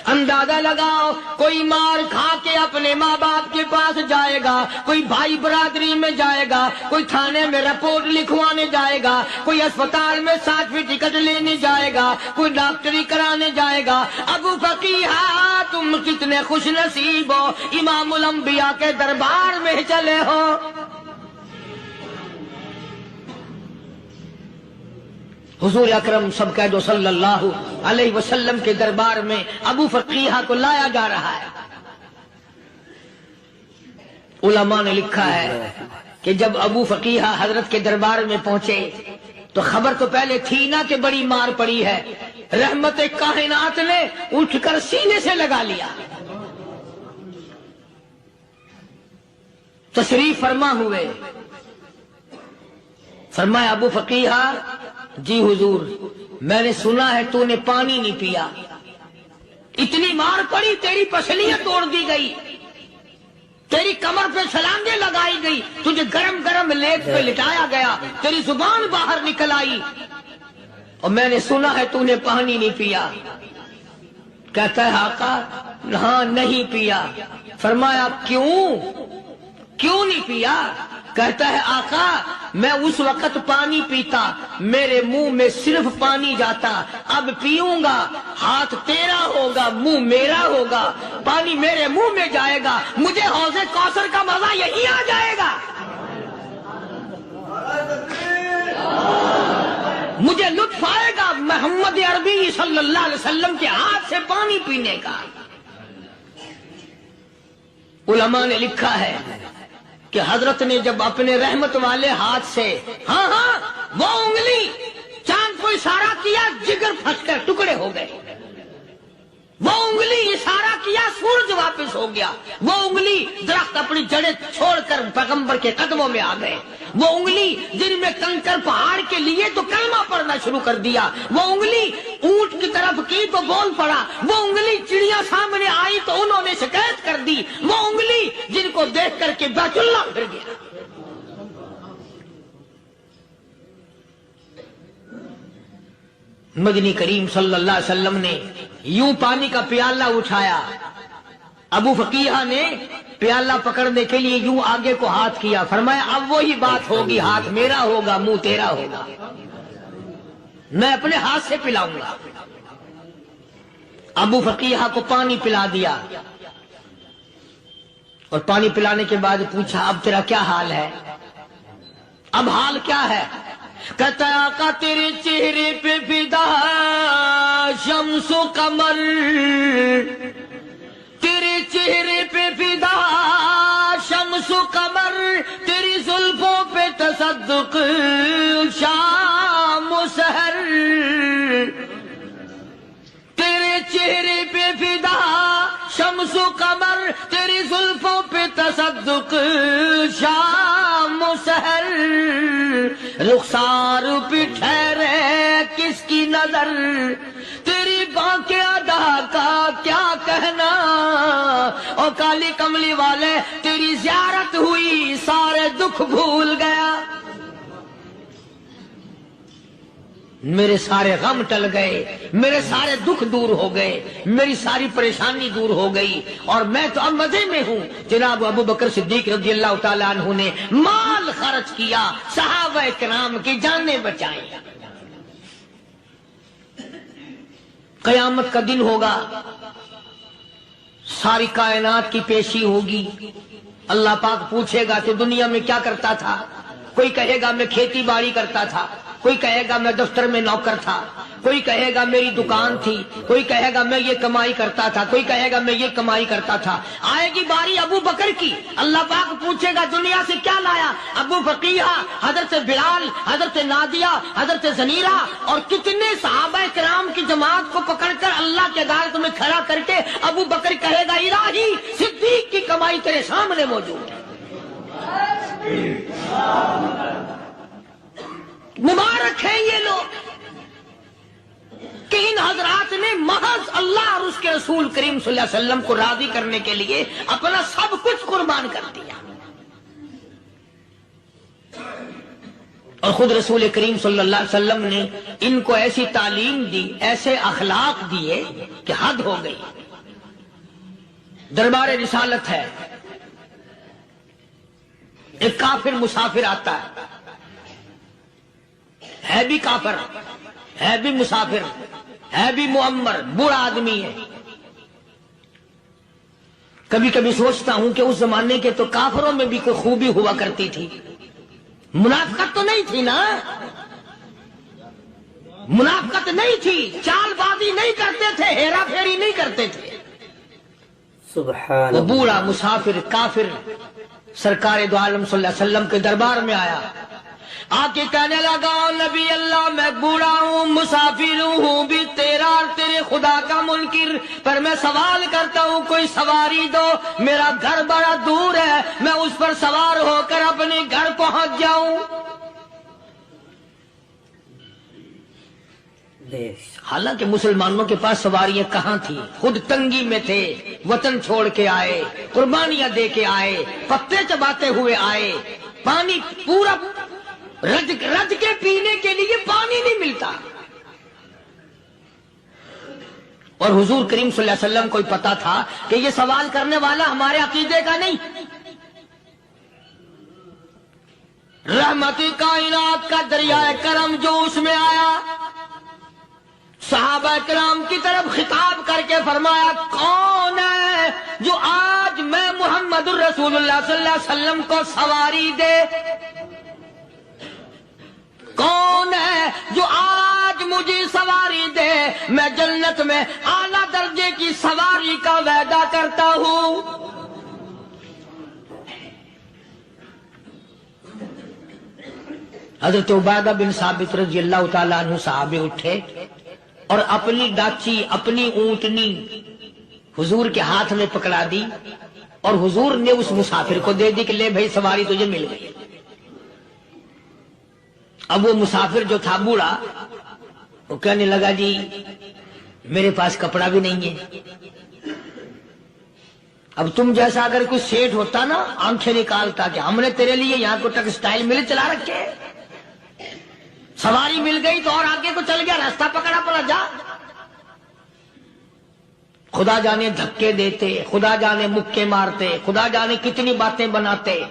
اندازہ لگاؤ کوئی مار کھا کے اپنے ماں باپ کے پاس جائے گا، کوئی بھائی برادری میں جائے گا، کوئی تھانے میں رپورٹ لکھوانے جائے گا، کوئی اسپتال میں 60ویں ٹکٹ لینے جائے گا، کوئی ڈاکٹری کرانے جائے گا۔ ابو فقیہ تم کتنے خوش نصیب ہو، امام الانبیاء کے دربار میں چلے ہو۔ حضور اکرم سب کہہ دو صلی اللہ علیہ وسلم کے دربار میں ابو فقیہ کو لایا جا رہا ہے۔ علماء نے لکھا ہے کہ جب ابو فقیہ حضرت کے دربار میں پہنچے تو خبر تو پہلے تھی نا کہ بڑی مار پڑی ہے، رحمت کائنات نے اٹھ کر سینے سے لگا لیا، تشریف فرما ہوئے، فرمایا ابو فقیہ جی حضور میں نے سنا ہے تو نے پانی نہیں پیا، اتنی مار پڑی تیری پسلیاں توڑ دی گئی، تیری کمر پہ چھلانگیں لگائی گئی، تجھے گرم گرم لیٹ پہ لٹایا گیا، تیری زبان باہر نکل آئی، اور میں نے سنا ہے تو نے پانی نہیں پیا۔ کہتا ہے آقا ہاں نہیں پیا۔ فرمایا کیوں نہیں پیا؟ کہتا ہے آقا میں اس وقت پانی پیتا میرے منہ میں صرف پانی جاتا، اب پیوں گا ہاتھ تیرا ہوگا منہ میرا ہوگا، پانی میرے منہ میں جائے گا، مجھے حوض کوثر کا مزہ یہی آ جائے گا، مجھے لطف آئے گا محمد عربی صلی اللہ علیہ وسلم کے ہاتھ سے پانی پینے کا۔ علماء نے لکھا ہے کہ حضرت نے جب اپنے رحمت والے ہاتھ سے ہاں وہ انگلی چاند کو اشارہ کیا، جگر پھنس کر ٹکڑے ہو گئے، وہ انگلی اشارہ کیا سورج واپس ہو گیا، وہ انگلی درخت اپنی جڑیں چھوڑ کر پیغمبر کے قدموں میں آ گئے، وہ انگلی جن میں کنکر پہاڑ کے لیے تو کلمہ پڑھنا شروع کر دیا، وہ انگلی اونٹ کی طرف کی تو بول پڑا، وہ انگلی چڑیا سامنے آئی تو انہوں نے شکایت کر دی، وہ انگلی جن کو دیکھ کر کے بیت اللہ پھر گیا۔ مدنی کریم صلی اللہ علیہ وسلم نے یوں پانی کا پیالہ اٹھایا، ابو فقیہ نے پیالہ پکڑنے کے لیے یوں آگے کو ہاتھ کیا، فرمایا اب وہی بات ہوگی، ہاتھ میرا ہوگا منہ تیرا ہوگا، میں اپنے ہاتھ سے پلاؤں گا۔ ابو فقیہ کو پانی پلا دیا، اور پانی پلانے کے بعد پوچھا اب تیرا کیا حال ہے؟ اب حال کیا ہے؟ کہتا ہے آقا تیرے چہرے پہ فدا شمس و قمر، تیرے تصدق شام و سحر، تیرے چہرے پہ فدا شمس و قمر، تیری زلفوں پہ تصدق شام و سحر، رخسار پہ ٹھہرے کس کی نظر، تیری بانکے ادا کا کیا کہنا، او کالی کملی والے تیری زیارت ہوئی سارے دکھ بھول گیا، میرے سارے غم ٹل گئے، میرے سارے دکھ دور ہو گئے، میری ساری پریشانی دور ہو گئی، اور میں تو اب مزے میں ہوں۔ جناب ابو بکر صدیق رضی اللہ تعالیٰ عنہ نے مال خرچ کیا، صحابہ کرام کی جانیں بچائیں۔ قیامت کا دن ہوگا، ساری کائنات کی پیشی ہوگی، اللہ پاک پوچھے گا کہ دنیا میں کیا کرتا تھا، کوئی کہے گا میں کھیتی باڑی کرتا تھا، کوئی کہے گا میں دفتر میں نوکر تھا، کوئی کہے گا میری دکان تھی، کوئی کہے گا میں یہ کمائی کرتا تھا، کوئی کہے گا میں یہ کمائی کرتا تھا۔ آئے گی باری ابو بکر کی، اللہ پاک پوچھے گا دنیا سے کیا لایا، ابو فقیہ، حضرت بلال، حضرت نادیہ، حضرت زنیرہ اور کتنے صحابہ کرام کی جماعت کو پکڑ کر اللہ کے عدالت میں کھڑا کر کے ابو بکر کہے گا الہی صدیق کی کمائی تیرے سامنے موجود ہے۔ مبارک ہیں یہ لوگ کہ ان حضرات نے محض اللہ اور اس کے رسول کریم صلی اللہ علیہ وسلم کو راضی کرنے کے لیے اپنا سب کچھ قربان کر دیا، اور خود رسول کریم صلی اللہ علیہ وسلم نے ان کو ایسی تعلیم دی، ایسے اخلاق دیے کہ حد ہو گئی۔ دربار رسالت ہے، ایک کافر مسافر آتا ہے بھی کافر، ہے بھی مسافر، ہے بھی معمر، بوڑھا آدمی ہے۔ کبھی کبھی سوچتا ہوں کہ اس زمانے کے تو کافروں میں بھی کوئی خوبی ہوا کرتی تھی، منافقت تو نہیں تھی نا، منافقت نہیں تھی، چال بازی نہیں کرتے تھے، ہیرا پھیری نہیں کرتے تھے۔ سبحان وہ بوڑھا مسافر کافر سرکار دو عالم صلی اللہ علیہ وسلم کے دربار میں آیا، آ کے کہنے لگا نبی اللہ میں بوڑھا ہوں، مسافر ہوں بھی تیرا اور تیرے خدا کا منکر، پر میں سوال کرتا ہوں کوئی سواری دو، میرا گھر بڑا دور ہے، میں اس پر سوار ہو کر اپنے گھر پہنچ جاؤں۔ حالانکہ مسلمانوں کے پاس سواریاں کہاں تھی، خود تنگی میں تھے، وطن چھوڑ کے آئے، قربانیاں دے کے آئے، پتے چباتے ہوئے آئے، پانی پورا رج کے پینے کے لیے پانی نہیں ملتا، اور حضور کریم صلی اللہ علیہ وسلم کو پتا تھا کہ یہ سوال کرنے والا ہمارے عقیدے کا نہیں، رحمت کائنات کا دریائے کرم جو اس میں آیا، صحابہ کرام کی طرف خطاب کر کے فرمایا کون ہے جو آج میں محمد الرسول اللہ صلی اللہ علیہ وسلم کو سواری دے، کون ہے جو آج مجھے سواری دے، میں جنت میں اعلیٰ درجے کی سواری کا وعدہ کرتا ہوں۔ حضرت عبادہ بن ثابت رضی اللہ تعالیٰ عنہ صحابے اٹھے اور اپنی ڈاچی، اپنی اونٹنی حضور کے ہاتھ میں پکڑا دی، اور حضور نے اس مسافر کو دے دی کہ لے بھائی سواری تجھے مل گئی۔ اب وہ مسافر جو تھا بوڑھا، وہ کہنے لگا جی میرے پاس کپڑا بھی نہیں ہے، اب تم جیسا اگر کوئی سیٹ ہوتا نا آنکھیں نکالتا کہ ہم نے تیرے لیے یہاں کو ٹیکسٹائل مل چلا رکھے، سواری مل گئی تو اور آگے کو چل گیا، راستہ پکڑا پڑا جا۔ خدا جانے دھکے دیتے، خدا جانے مکے مارتے، خدا جانے کتنی باتیں بناتے۔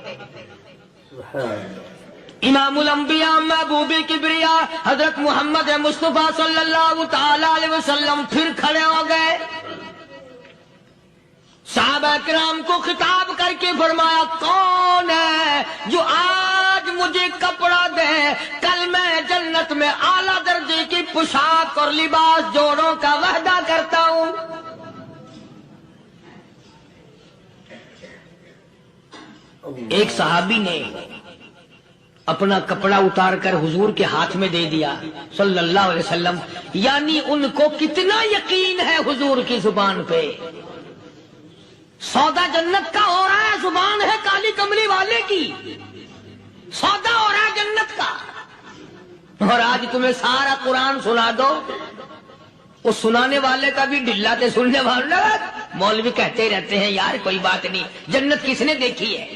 امام الانبیاء محبوب کبریا حضرت محمد مصطفیٰ صلی اللہ تعالی علیہ وسلم پھر کھڑے ہو گئے، صحابہ کرام کو خطاب کر کے فرمایا کون ہے جو آج مجھے کپڑا دے، کل میں جنت میں اعلیٰ درجے کی پوشاک اور لباس جوڑوں کا وعدہ کرتا ہوں۔ ایک صحابی نے اپنا کپڑا اتار کر حضور کے ہاتھ میں دے دیا صلی اللہ علیہ وسلم. یعنی ان کو کتنا یقین ہے حضور کی زبان پہ. سودا جنت کا ہو رہا ہے، زبان ہے کالی کملی والے کی، سودا ہو رہا ہے جنت کا. اور آج تمہیں سارا قرآن سنا دو، وہ سنانے والے کا بھی ڈلا تے سننے والا. مولوی کہتے رہتے ہیں یار کوئی بات نہیں، جنت کس نے دیکھی ہے؟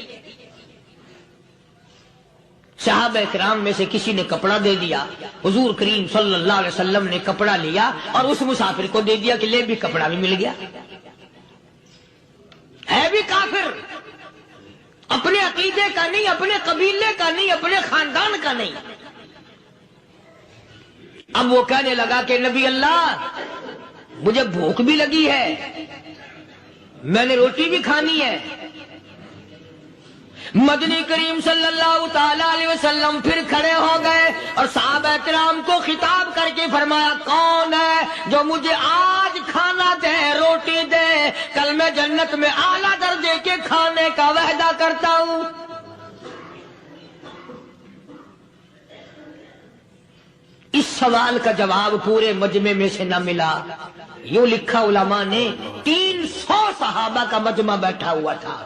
صحابہ کرام میں سے کسی نے کپڑا دے دیا، حضور کریم صلی اللہ علیہ وسلم نے کپڑا لیا اور اس مسافر کو دے دیا کہ لے بھی کپڑا بھی مل گیا. ہے بھی کافر، اپنے عقیدے کا نہیں، اپنے قبیلے کا نہیں، اپنے خاندان کا نہیں. اب وہ کہنے لگا کہ نبی اللہ مجھے بھوک بھی لگی ہے، میں نے روٹی بھی کھانی ہے. مدنی کریم صلی اللہ تعالی علیہ وسلم پھر کھڑے ہو گئے اور صحابہ کرام کو خطاب کر کے فرمایا کون ہے جو مجھے آج کھانا دے، روٹی دے، کل میں جنت میں اعلیٰ درجے کے کھانے کا وعدہ کرتا ہوں. اس سوال کا جواب پورے مجمع میں سے نہ ملا. یوں لکھا علماء نے 300 صحابہ کا مجمع بیٹھا ہوا تھا.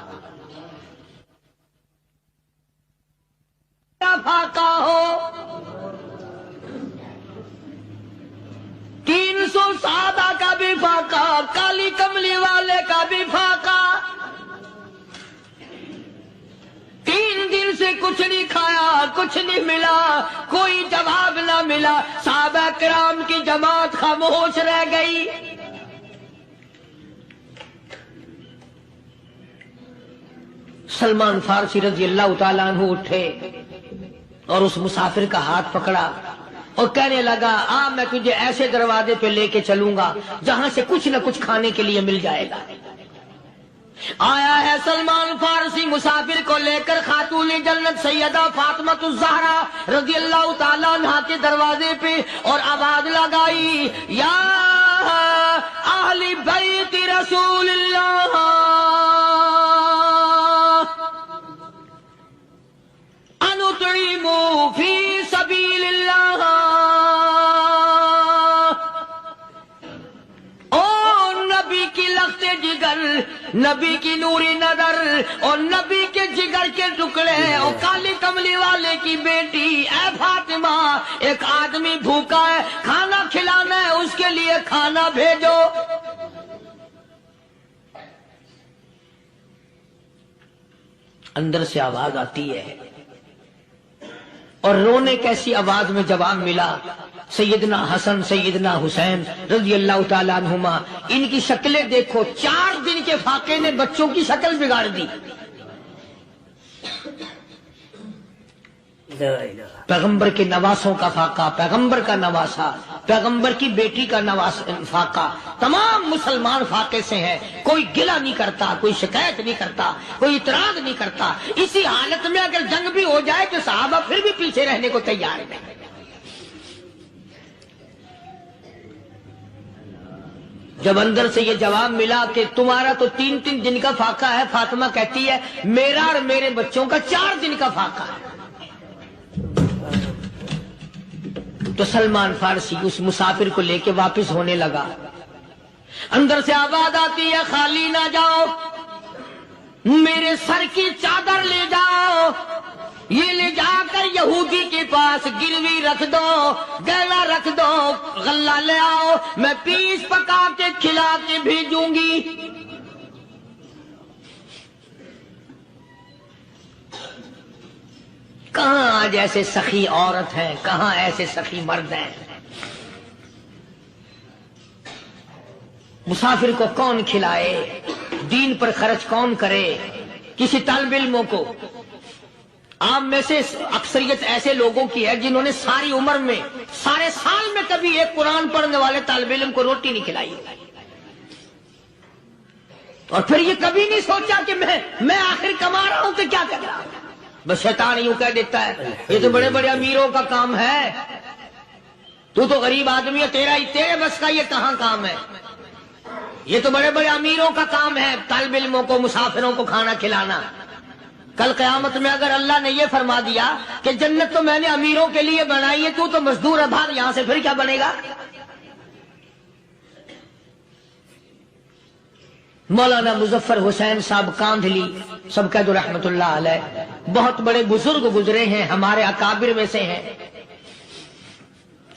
فاقہ ہو 300 صحابہ کا بھی فاقہ، کالی کملی والے کا بھی فاقہ. 3 دن سے کچھ نہیں کھایا، کچھ نہیں ملا، کوئی جواب نہ ملا. صحابہ کرام کی جماعت خاموش رہ گئی. سلمان فارسی رضی اللہ تعالیٰ عنہ اٹھے اور اس مسافر کا ہاتھ پکڑا اور کہنے لگا میں تجھے ایسے دروازے پہ لے کے چلوں گا جہاں سے کچھ نہ کچھ کھانے کے لیے مل جائے گا. آیا ہے سلمان فارسی مسافر کو لے کر خاتون جنت سیدہ فاطمہ الزہرا رضی اللہ تعالیٰ عنہا کے دروازے پہ اور آواز لگائی یا اہل بیت رسول اللہ انطعموا فی سبیل اللہ. نبی کی لخت جگر، نبی کی نوری نظر اور نبی کے جگر کے ٹکڑے اور کالی کملی والے کی بیٹی اے فاطمہ، ایک آدمی بھوکا ہے، کھانا کھلانا ہے، اس کے لیے کھانا بھیجو. اندر سے آواز آتی ہے اور رونے کیسی آواز میں جواب ملا. سیدنا حسن سیدنا حسین رضی اللہ تعالیٰ عنہما، ان کی شکلیں دیکھو، 4 دن کے فاقے نے بچوں کی شکل بگاڑ دی. پیغمبر کے نواسوں کا فاقہ، پیغمبر کا نواسا، پیغمبر کی بیٹی کا فاقہ، تمام مسلمان فاقے سے ہے. کوئی گلہ نہیں کرتا، کوئی شکایت نہیں کرتا، کوئی اعتراض نہیں کرتا. اسی حالت میں اگر جنگ بھی ہو جائے تو صحابہ پھر بھی پیچھے رہنے کو تیار ہیں. جب اندر سے یہ جواب ملا کہ تمہارا تو 3 دن کا فاقہ ہے، فاطمہ کہتی ہے میرا اور میرے بچوں کا 4 دن کا فاقہ ہے. تو سلمان فارسی اس مسافر کو لے کے واپس ہونے لگا. اندر سے آواز آتی ہے خالی نہ جاؤ، میرے سر کی چادر لے جاؤ، یہ لے جا کر یہودی کے پاس گروی رکھ دو، گلا رکھ دو، غلہ لے آؤ، میں پیس پکا کے کھلا کے بھیجوں گی. کہاں آج ایسے سخی عورت ہیں، کہاں ایسے سخی مرد ہیں. مسافر کو کون کھلائے، دین پر خرچ کون کرے. کسی طالب علموں کو، عام میں سے اکثریت ایسے لوگوں کی ہے جنہوں نے ساری عمر میں، سارے سال میں کبھی ایک قرآن پڑھنے والے طالب علم کو روٹی نہیں کھلائی. اور پھر یہ کبھی نہیں سوچا کہ میں آخر کما رہا ہوں تو کیا کر رہا ہوں. بس شیطان یوں کہہ دیتا ہے یہ تو بڑے بڑے امیروں کا کام ہے، تو غریب آدمی ہے، تیرے بس کا یہ کہاں کام ہے. یہ تو بڑے بڑے امیروں کا کام ہے طالب علموں کو، مسافروں کو کھانا کھلانا. کل قیامت میں اگر اللہ نے یہ فرما دیا کہ جنت تو میں نے امیروں کے لیے بنائی ہے، تو مزدور ہے، بھاگ یہاں سے، پھر کیا بنے گا؟ مولانا مظفر حسین صاحب کاندھلی سب کہہ دو رحمت اللہ علیہ، بہت بڑے بزرگ گزرے ہیں، ہمارے اکابر میں سے ہیں۔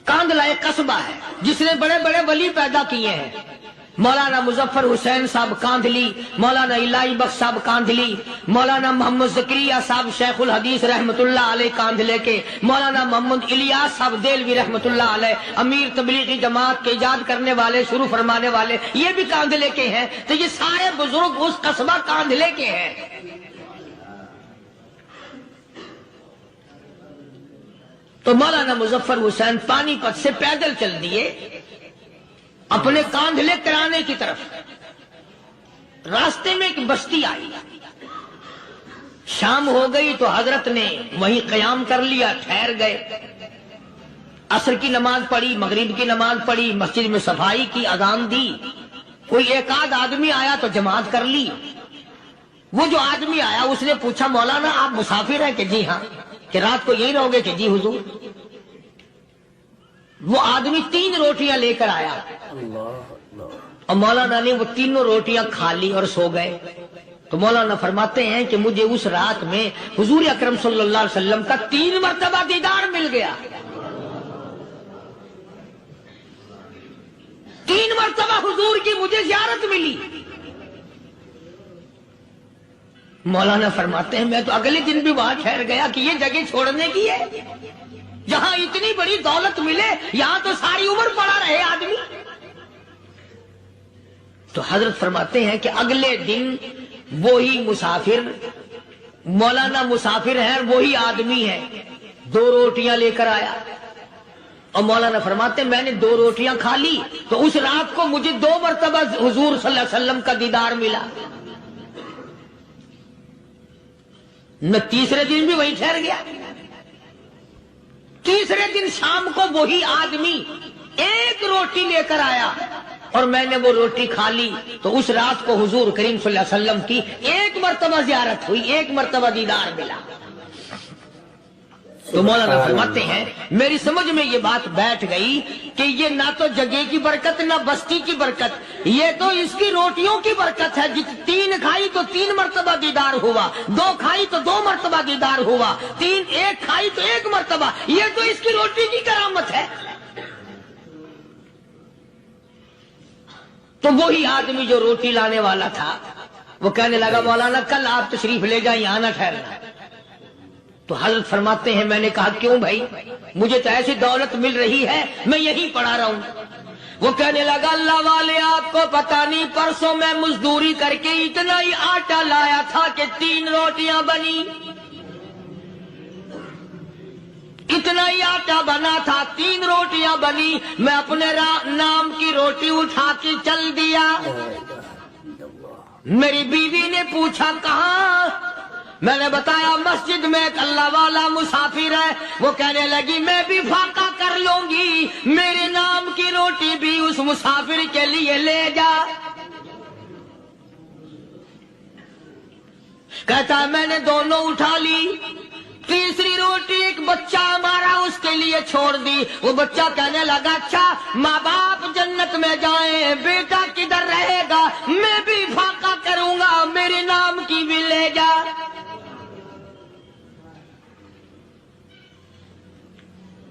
کاندھلا ایک قصبہ ہے جس نے بڑے بڑے ولی پیدا کیے ہیں۔ مولانا مظفر حسین صاحب کاندھلی، مولانا الہی بخش صاحب کاندھلی، مولانا محمد زکریا صاحب شیخ الحدیث رحمت اللہ علیہ کاندھلے کے، مولانا محمد الیاس صاحب دیلوی رحمت اللہ علیہ امیر تبلیغی جماعت کے ایجاد کرنے والے، شروع فرمانے والے، یہ بھی کاندھلے کے ہیں۔ تو یہ سارے بزرگ اس قصبہ کاندھلے کے ہیں۔ تو مولانا مظفر حسین پانی پت سے پیدل چل دیے اپنے کاندھلے کرانے کی طرف۔ راستے میں ایک بستی آئی، شام ہو گئی تو حضرت نے وہیں قیام کر لیا، ٹھہر گئے، عصر کی نماز پڑھی، مغرب کی نماز پڑھی، مسجد میں صفائی کی، اذان دی، کوئی ایک آدھ آدمی آیا تو جماعت کر لی۔ وہ جو آدمی آیا اس نے پوچھا مولانا آپ مسافر ہیں؟ کہ جی ہاں۔ کہ رات کو یہی رہو گے؟ کہ جی حضور۔ وہ آدمی 3 روٹیاں لے کر آیا اور مولانا نے وہ تینوں روٹیاں کھا لی اور سو گئے۔ تو مولانا فرماتے ہیں کہ مجھے اس رات میں حضور اکرم صلی اللہ علیہ وسلم کا 3 مرتبہ دیدار مل گیا۔ 3 مرتبہ حضور کی مجھے زیارت ملی۔ مولانا فرماتے ہیں میں تو اگلے دن بھی وہاں ٹھہر گیا کہ یہ جگہ چھوڑنے کی ہے، جہاں اتنی بڑی دولت ملے یہاں تو ساری عمر پڑا رہے آدمی۔ تو حضرت فرماتے ہیں کہ اگلے دن وہی مسافر، مولانا مسافر ہے، وہی آدمی ہے، 2 روٹیاں لے کر آیا اور مولانا فرماتے ہیں میں نے 2 روٹیاں کھا لی تو اس رات کو مجھے 2 مرتبہ حضور صلی اللہ علیہ وسلم کا دیدار ملا۔ میں تیسرے دن بھی وہی ٹھہر گیا۔ تیسرے دن شام کو وہی آدمی 1 روٹی لے کر آیا اور میں نے وہ روٹی کھا لی تو اس رات کو حضور کریم صلی اللہ علیہ وسلم کی 1 مرتبہ زیارت ہوئی، 1 مرتبہ دیدار ملا۔ تو مولانا فرماتے ہیں میری سمجھ میں یہ بات بیٹھ گئی کہ یہ نہ تو جگہ کی برکت نہ بستی کی برکت، یہ تو اس کی روٹیوں کی برکت ہے۔ 3 کھائی تو 3 مرتبہ دیدار ہوا، 2 کھائی تو 2 مرتبہ دیدار ہوا، 1 کھائی تو 1 مرتبہ، یہ تو اس کی روٹی کی کرامت ہے۔ تو وہی آدمی جو روٹی لانے والا تھا وہ کہنے لگا مولانا کل آپ تشریف لے جائیں، یہاں نہ ٹھہرنا۔ تو حضرت فرماتے ہیں میں نے کہا کیوں بھائی، مجھے تو ایسی دولت مل رہی ہے میں یہیں پڑا رہا ہوں۔ وہ کہنے لگا اللہ والے آپ کو پتہ نہیں، پرسوں میں مزدوری کر کے اتنا ہی آٹا لایا تھا کہ 3 روٹیاں بنی، اتنا ہی آٹا بنا تھا، 3 روٹیاں بنی، میں اپنے نام کی روٹی اٹھا کے چل دیا۔ میری بیوی نے پوچھا کہاں؟ میں نے بتایا مسجد میں ایک اللہ والا مسافر ہے۔ وہ کہنے لگی میں بھی فاقہ کر لوں گی، میرے نام کی روٹی بھی اس مسافر کے لیے لے جا۔ کہتا ہے میں نے دونوں اٹھا لی، تیسری روٹی ایک بچہ ہمارا اس کے لیے چھوڑ دی۔ وہ بچہ کہنے لگا اچھا ماں باپ جنت میں جائیں، بیٹا کدھر رہے گا، میں بھی فاقہ کروں گا، میرے نام کی بھی لے جا۔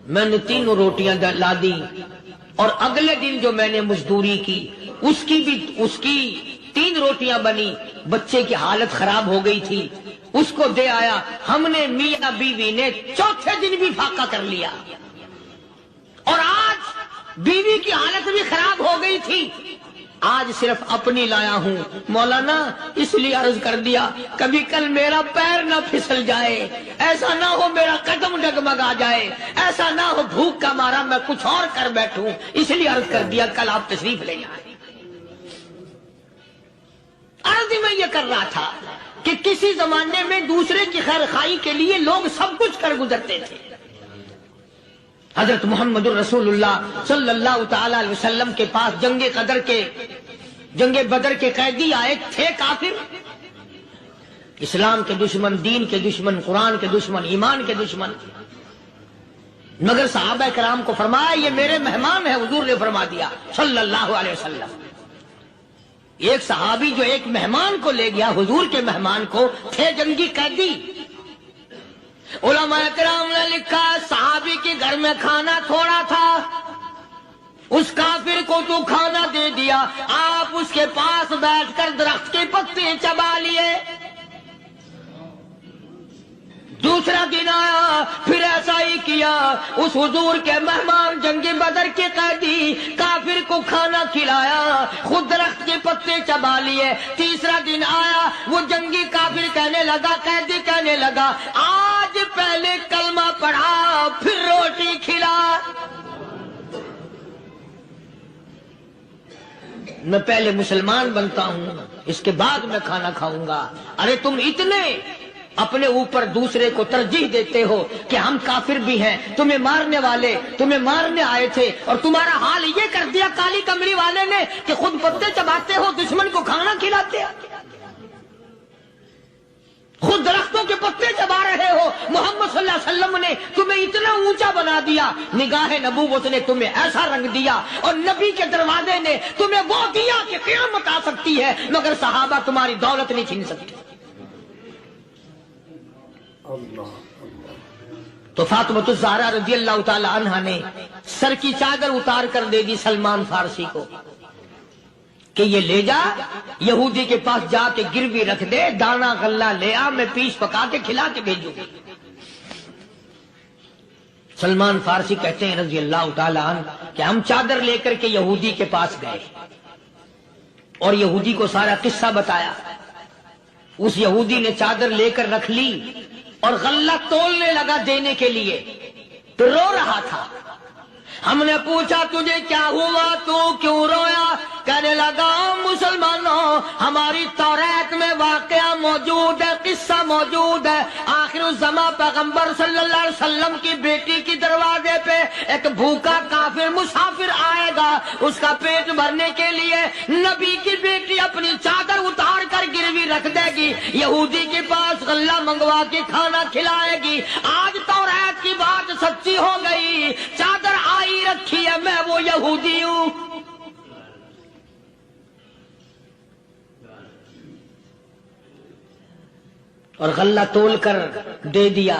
میں نے 3 روٹیاں لا دی اور اگلے دن جو میں نے مزدوری کی اس کی 3 روٹیاں بنی، بچے کی حالت خراب ہو گئی تھی، اس کو دے آیا۔ ہم نے میاں بیوی نے چوتھے دن بھی فاقہ کر لیا اور آج بیوی کی حالت بھی خراب ہو گئی تھی، آج صرف اپنی لایا ہوں۔ مولانا اس لیے عرض کر دیا کبھی کل میرا پیر نہ پھسل جائے، ایسا نہ ہو میرا قدم ڈگمگا جائے، ایسا نہ ہو بھوک کا مارا میں کچھ اور کر بیٹھوں، اس لیے عرض کر دیا کل آپ تشریف لے جائیں۔ عرض میں یہ کر رہا تھا کہ کسی زمانے میں دوسرے کی خیر خواہی کے لیے لوگ سب کچھ کر گزرتے تھے۔ حضرت محمد الرسول اللہ صلی اللہ تعالی علیہ وسلم کے پاس جنگ بدر کے قیدی آئے تھے کافر، اسلام کے دشمن، دین کے دشمن، قرآن کے دشمن، ایمان کے دشمن، مگر صحابہ کرام کو فرمایا یہ میرے مہمان ہیں. حضور نے فرما دیا صلی اللہ علیہ وسلم. ایک صحابی جو ایک مہمان کو لے گیا، حضور کے مہمان کو، تھے جنگی قیدی. علماء کرام نے لکھا صحابی کے گھر میں کھانا تھوڑا تھا، اس کافر کو تو کھانا دے دیا، آپ اس کے پاس بیٹھ کر درخت کے پتے چبا لیے. دوسرا دن آیا، پھر ایسا ہی کیا. اس حضور کے مہمان جنگ بدر کے قیدی کافر کو کھانا کھلایا، خود درخت کے پتے چبا لیے. تیسرا دن آیا، وہ جنگی کافر کہنے لگا، قیدی کہنے لگا آج پہلے کلمہ پڑھا پھر روٹی کھلا. میں پہلے مسلمان بنتا ہوں، اس کے بعد میں کھانا کھاؤں گا. ارے تم اتنے اپنے اوپر دوسرے کو ترجیح دیتے ہو کہ ہم کافر بھی ہیں، تمہیں مارنے والے تمہیں مارنے آئے تھے، اور تمہارا حال یہ کر دیا کالی کمری والے نے کہ خود پتے چباتے ہو، دشمن کو کھانا کھلاتے ہو، خود درختوں کے پتے چبا رہے ہو. محمد صلی اللہ علیہ وسلم نے تمہیں اتنا اونچا بنا دیا، نگاہ نبوت نے تمہیں ایسا رنگ دیا، اور نبی کے دروازے نے تمہیں وہ دیا کہ قیامت آ سکتی ہے، مگر صحابہ تمہاری دولت نہیں چھین سکتے. تو فاطمۃ الزہرا رضی اللہ تعالی عنہا نے سر کی چادر اتار کر دے دی سلمان فارسی کو کہ یہ لے جا، یہودی کے پاس جا کے گروی رکھ دے، دانا غلہ لے آ، میں پیش پکا کے کھلا کے بھیجوں. سلمان فارسی کہتے ہیں رضی اللہ تعالی عنہ کہ ہم چادر لے کر کے یہودی کے پاس گئے اور یہودی کو سارا قصہ بتایا. اس یہودی نے چادر لے کر رکھ لی اور غلہ تولنے لگا دینے کے لیے، تو رو رہا تھا. ہم نے پوچھا تجھے کیا ہوا، تو کیوں رویا؟ کہنے لگا مسلمانوں، ہماری توریت میں واقعہ موجود ہے، قصہ موجود ہے. آخر الزماں پیغمبر صلی اللہ علیہ وسلم کی بیٹی کی دروازے پہ ایک بھوکا کافر مسافر آئے گا، اس کا پیٹ بھرنے کے لیے نبی کی بیٹی اپنی چادر اتار کر گروی رکھ دے گی، یہودی کے پاس غلہ منگوا کے کھانا کھلائے گی. آج توریت کی بات سچی ہو گئی، چادر آئی رکھی ہے، میں وہ یہودی ہوں. اور غلہ تول کر دے دیا.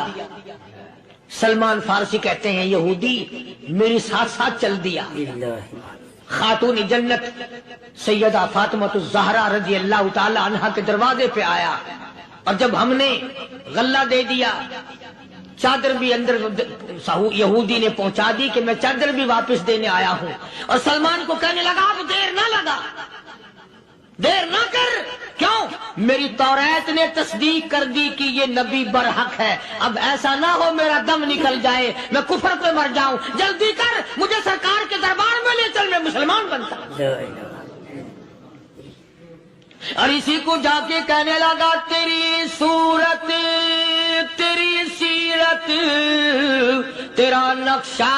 سلمان فارسی کہتے ہیں یہودی میری ساتھ ساتھ چل دیا. خاتون جنت سیدہ فاطمۃ الزہرا رضی اللہ تعالی عنہا کے دروازے پہ آیا، اور جب ہم نے غلہ دے دیا، چادر بھی اندر یہودی نے پہنچا دی کہ میں چادر بھی واپس دینے آیا ہوں. اور سلمان کو کہنے لگا اب دیر نہ لگا، دیر نہ کر. کیوں؟ میری توریت نے تصدیق کر دی کہ یہ نبی برحق ہے. اب ایسا نہ ہو میرا دم نکل جائے، میں کفر پہ مر جاؤں. جلدی کر، مجھے سرکار کے دربار میں لے چل، میں مسلمان بنتا ہوں. اور اسی کو جا کے کہنے لگا تیری صورت، تیری سیرت، تیرا نقشہ،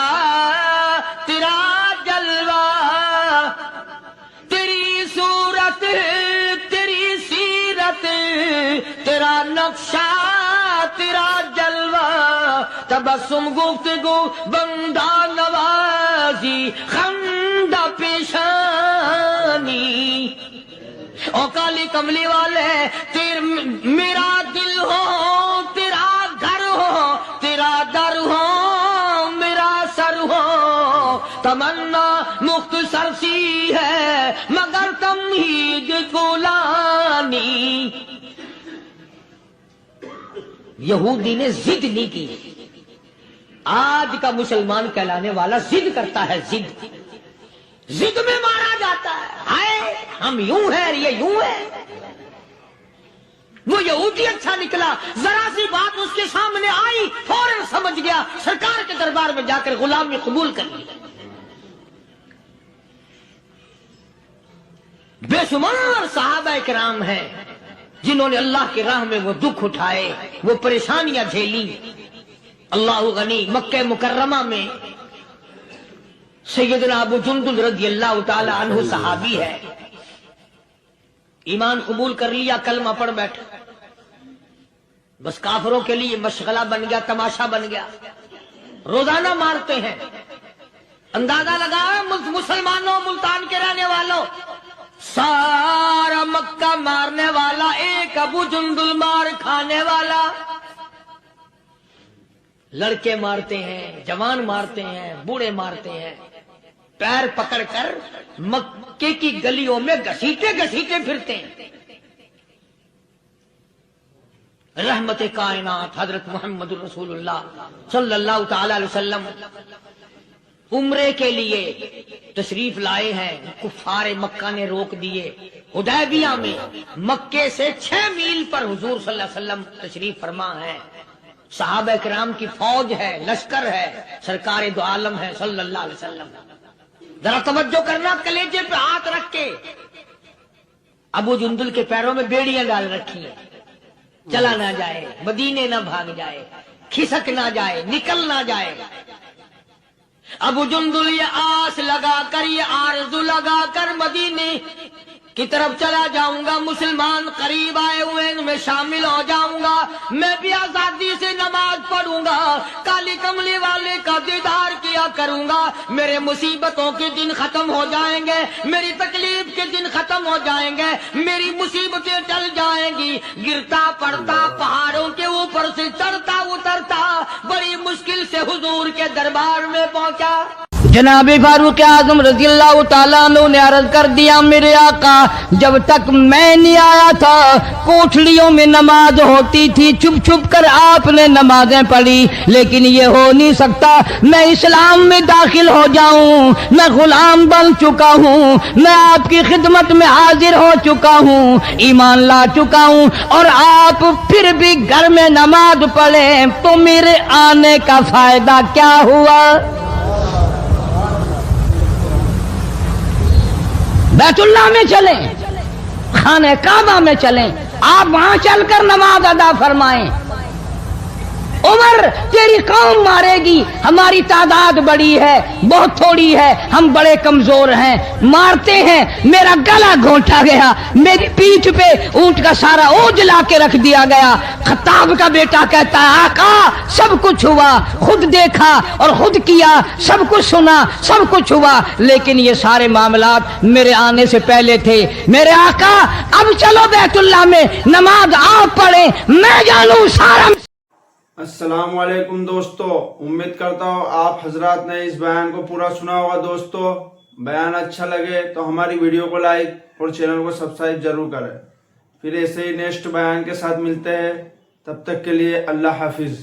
تیرا جلوہ، تیری صورت، تیری سیرت، تیرا نقشہ، تیرا جلوہ، تبسم گفتگو بندہ نوازی خندہ پیشانی. او کالی کملی والے میرا دل ہو، تیرا گھر ہو، تیرا در ہو، میرا سر ہو. تمنا مختصر سی ہے مگر تمہید گولانی. یہودی نے ضد نہیں کی. آج کا مسلمان کہلانے والا ضد کرتا ہے، ضد میں مارا جاتا ہے. ہائے ہم یوں ہیں، یہ یوں ہے. وہ یہودی اچھا نکلا، ذرا سی بات اس کے سامنے آئی فوراً سمجھ گیا، سرکار کے دربار میں جا کر غلامی قبول کر لی. بے شمار صحابہ کرام ہیں جنہوں نے اللہ کی راہ میں وہ دکھ اٹھائے، وہ پریشانیاں جھیلی. اللہ غنی مکہ مکرمہ میں سیدنا ابو جندل رضی اللہ تعالی عنہ صحابی ہے، ایمان قبول کر لیا، کلمہ پڑھ بیٹھا. بس کافروں کے لیے مشغلہ بن گیا، تماشا بن گیا، روزانہ مارتے ہیں۔ اندازہ لگا مسلمانوں، ملتان کے رہنے والوں، سارا مکہ مارنے والا ایک ابو جندل مار کھانے والا۔ لڑکے مارتے ہیں، جوان مارتے ہیں، بوڑھے مارتے ہیں، پیر پکڑ کر مکے کی گلیوں میں گھسیٹے گھسیٹے پھرتے ہیں۔ رحمت کائنات حضرت محمد رسول اللہ صلی اللہ تعالی علیہ وسلم عمرے کے لیے تشریف لائے ہیں، کفار مکہ نے روک دیے۔ حدیبیہ میں مکے سے 6 میل پر حضور صلی اللہ علیہ وسلم تشریف فرما ہے، صحابہ کرام کی فوج ہے، لشکر ہے، سرکار دو عالم ہے صلی اللہ علیہ وسلم۔ ذرا توجہ کرنا، کلیجے پہ ہاتھ رکھ کے ابو جندل کے پیروں میں بیڑیاں ڈال رکھی ہیں، چلا نہ جائے، مدینے نہ بھاگ جائے، کھسک نہ جائے، نکل نہ جائے۔ ابو جندل یہ آس لگا کر، یہ آرزو لگا کر مدینے کی طرف چلا جاؤں گا، مسلمان قریب آئے ہوئے ان میں شامل ہو جاؤں گا، میں بھی آزادی سے نماز پڑھوں گا، کالی کملی والے کا دیدار کیا کروں گا، میرے مصیبتوں کے دن ختم ہو جائیں گے، میری تکلیف کے دن ختم ہو جائیں گے، میری مصیبتیں ٹل جائیں گی۔ گرتا پڑتا پہاڑوں کے اوپر سے چڑھتا اترتا بڑی مشکل سے حضور کے دربار میں پہنچا۔ جناب فاروق اعظم رضی اللہ تعالیٰ عنہ نے عرض کر دیا، میرے آقا جب تک میں نہیں آیا تھا کوٹھلیوں میں نماز ہوتی تھی، چھپ چھپ کر آپ نے نمازیں پڑھی، لیکن یہ ہو نہیں سکتا، میں اسلام میں داخل ہو جاؤں، میں غلام بن چکا ہوں، میں آپ کی خدمت میں حاضر ہو چکا ہوں، ایمان لا چکا ہوں، اور آپ پھر بھی گھر میں نماز پڑھیں تو میرے آنے کا فائدہ کیا ہوا؟ بیت اللہ میں چلیں، خانہ کعبہ میں چلیں، آپ وہاں چل کر نماز ادا فرمائیں۔ عمر تیری قوم مارے گی، ہماری تعداد بڑی ہے، بہت تھوڑی ہے، ہم بڑے کمزور ہیں، مارتے ہیں، میرا گلا گھونٹا گیا، میری پیٹھ پہ اونٹ کا سارا اوج لا کے رکھ دیا گیا۔ خطاب کا بیٹا کہتا ہے، آقا سب کچھ ہوا، خود دیکھا اور خود کیا، سب کچھ سنا، سب کچھ ہوا، لیکن یہ سارے معاملات میرے آنے سے پہلے تھے۔ میرے آقا اب چلو بیت اللہ میں نماز آپ پڑھیں، میں جانوں سارا۔ السلام علیکم دوستو، امید کرتا ہوں آپ حضرات نے اس بیان کو پورا سنا ہوگا۔ دوستو بیان اچھا لگے تو ہماری ویڈیو کو لائک اور چینل کو سبسکرائب ضرور کریں۔ پھر ایسے ہی نیکسٹ بیان کے ساتھ ملتے ہیں، تب تک کے لیے اللہ حافظ۔